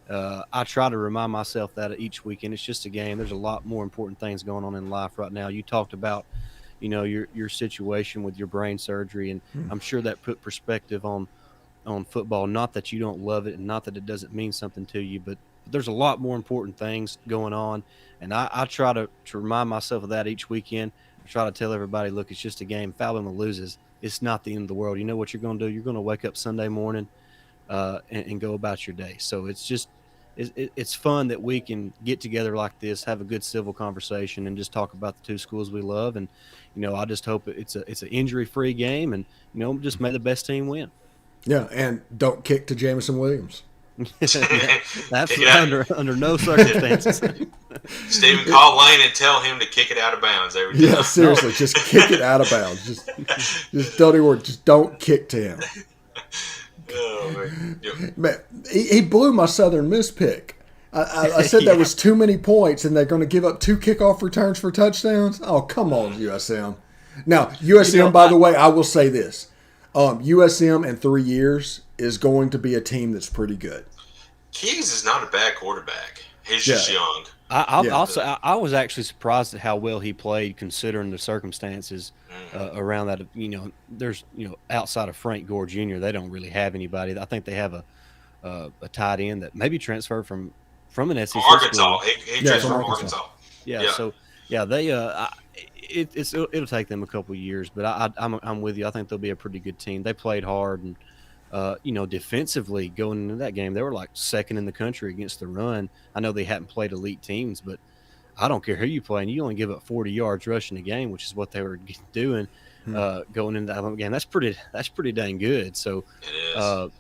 I try to remind myself that each weekend. It's just a game. There's a lot more important things going on in life right now. You talked about, your situation with your brain surgery, and I'm sure that put perspective on football. Not that you don't love it, and not that it doesn't mean something to you, but there's a lot more important things going on. And I try to remind myself of that each weekend. I try to tell everybody, look, it's just a game. If Alabama loses, it's not the end of the world. You know what you're going to do? You're going to wake up Sunday morning and go about your day. So it's fun that we can get together like this, have a good civil conversation, and just talk about the two schools we love. And I just hope it's an injury-free game, and just may the best team win. Yeah, and don't kick to Jamison Williams. Absolutely, under no circumstances. Stephen, call Lane and tell him to kick it out of bounds every time. Yeah, seriously, just kick it out of bounds. Just don't even worry. Just don't kick to him. Oh, man. Yep. Man, he blew my Southern Miss pick. I said that was too many points, and they're going to give up 2 kickoff returns for touchdowns. Oh, come on, USM. Now, USM, by the way, I will say this: USM in 3 years is going to be a team that's pretty good. Keys is not a bad quarterback. He's just young. I was actually surprised at how well he played, considering the circumstances around that. There's outside of Frank Gore Jr., they don't really have anybody. I think they have a tight end that maybe transferred from an SEC Arkansas. school. He transferred from Arkansas. Yeah. So they it'll take them a couple of years, but I'm with you. I think they'll be a pretty good team. They played hard, and defensively going into that game, they were like second in the country against the run. I know they hadn't played elite teams, but I don't care who you play, and you only give up 40 yards rushing a game, which is what they were doing going into that game. That's pretty dang good. So it is.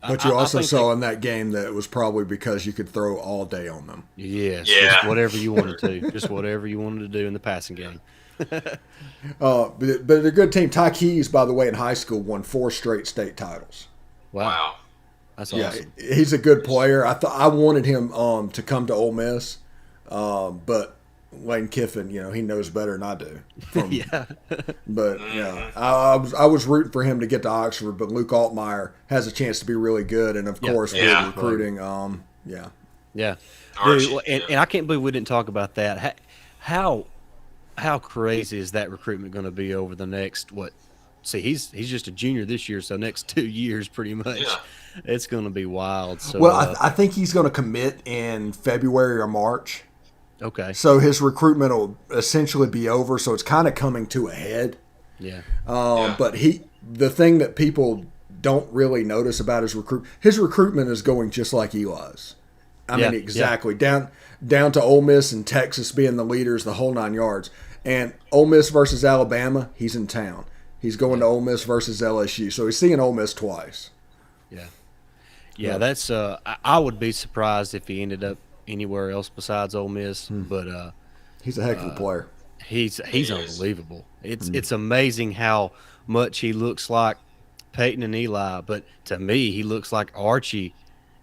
But you also saw in that game that it was probably because you could throw all day on them. Yes, just whatever you wanted to. Just whatever you wanted to do in the passing game. But a good team. Ty Keys, by the way, in high school won 4 straight state titles. Wow. That's awesome. He's a good player. I wanted him to come to Ole Miss, but Lane Kiffin, he knows better than I do. But I was rooting for him to get to Oxford, but Luke Altmaier has a chance to be really good, and of course, with recruiting, Dude, and I can't believe we didn't talk about that. How crazy is that recruitment going to be over the next See, he's just a junior this year, so next 2 years, pretty much, it's going to be wild. So, I think he's going to commit in February or March. Okay. So his recruitment will essentially be over, so it's kind of coming to a head. Yeah. But the thing that people don't really notice about his recruitment is going just like Eli's. I mean, exactly. Down to Ole Miss and Texas being the leaders, the whole 9 yards. And Ole Miss versus Alabama, he's in town. He's going to Ole Miss versus LSU, so he's seeing Ole Miss twice. Yeah. That's I would be surprised if he ended up anywhere else besides Ole Miss, but he's a heck of a player. He's unbelievable. It's amazing how much he looks like Peyton and Eli, but to me he looks like Archie.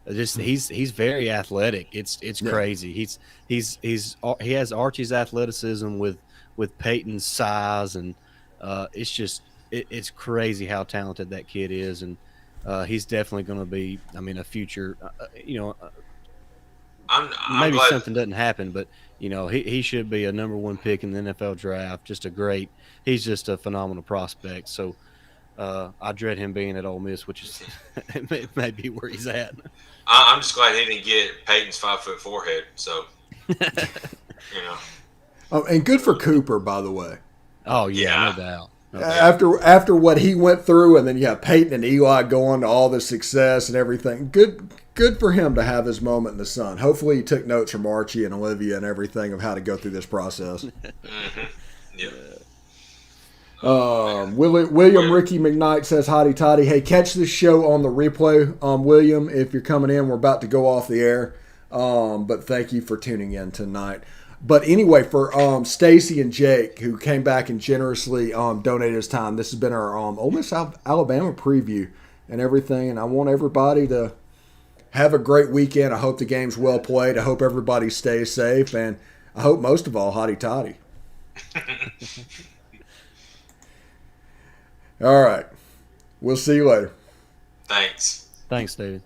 He's very athletic. It's crazy. He has Archie's athleticism with Peyton's size, and it's crazy how talented that kid is, and he's definitely going to be, a future, maybe something doesn't happen, but he should be a number 1 pick in the NFL draft. He's just a phenomenal prospect. So I dread him being at Ole Miss, which is maybe where he's at. I'm just glad he didn't get Peyton's 5'4" head. So and good for Cooper, by the way. Oh yeah, no doubt. After what he went through, and then you have Peyton and Eli going to all the success and everything. Good for him to have his moment in the sun. Hopefully he took notes from Archie and Olivia and everything of how to go through this process. William Ricky McKnight says, "Hotty toddy. Hey, catch this show on the replay, William, if you're coming in. We're about to go off the air. But thank you for tuning in tonight." But anyway, for Stacy and Jake, who came back and generously donated his time, this has been our Ole Miss Alabama preview and everything. And I want everybody to have a great weekend. I hope the game's well played. I hope everybody stays safe. And I hope most of all, hotty toddy. All right. We'll see you later. Thanks, David.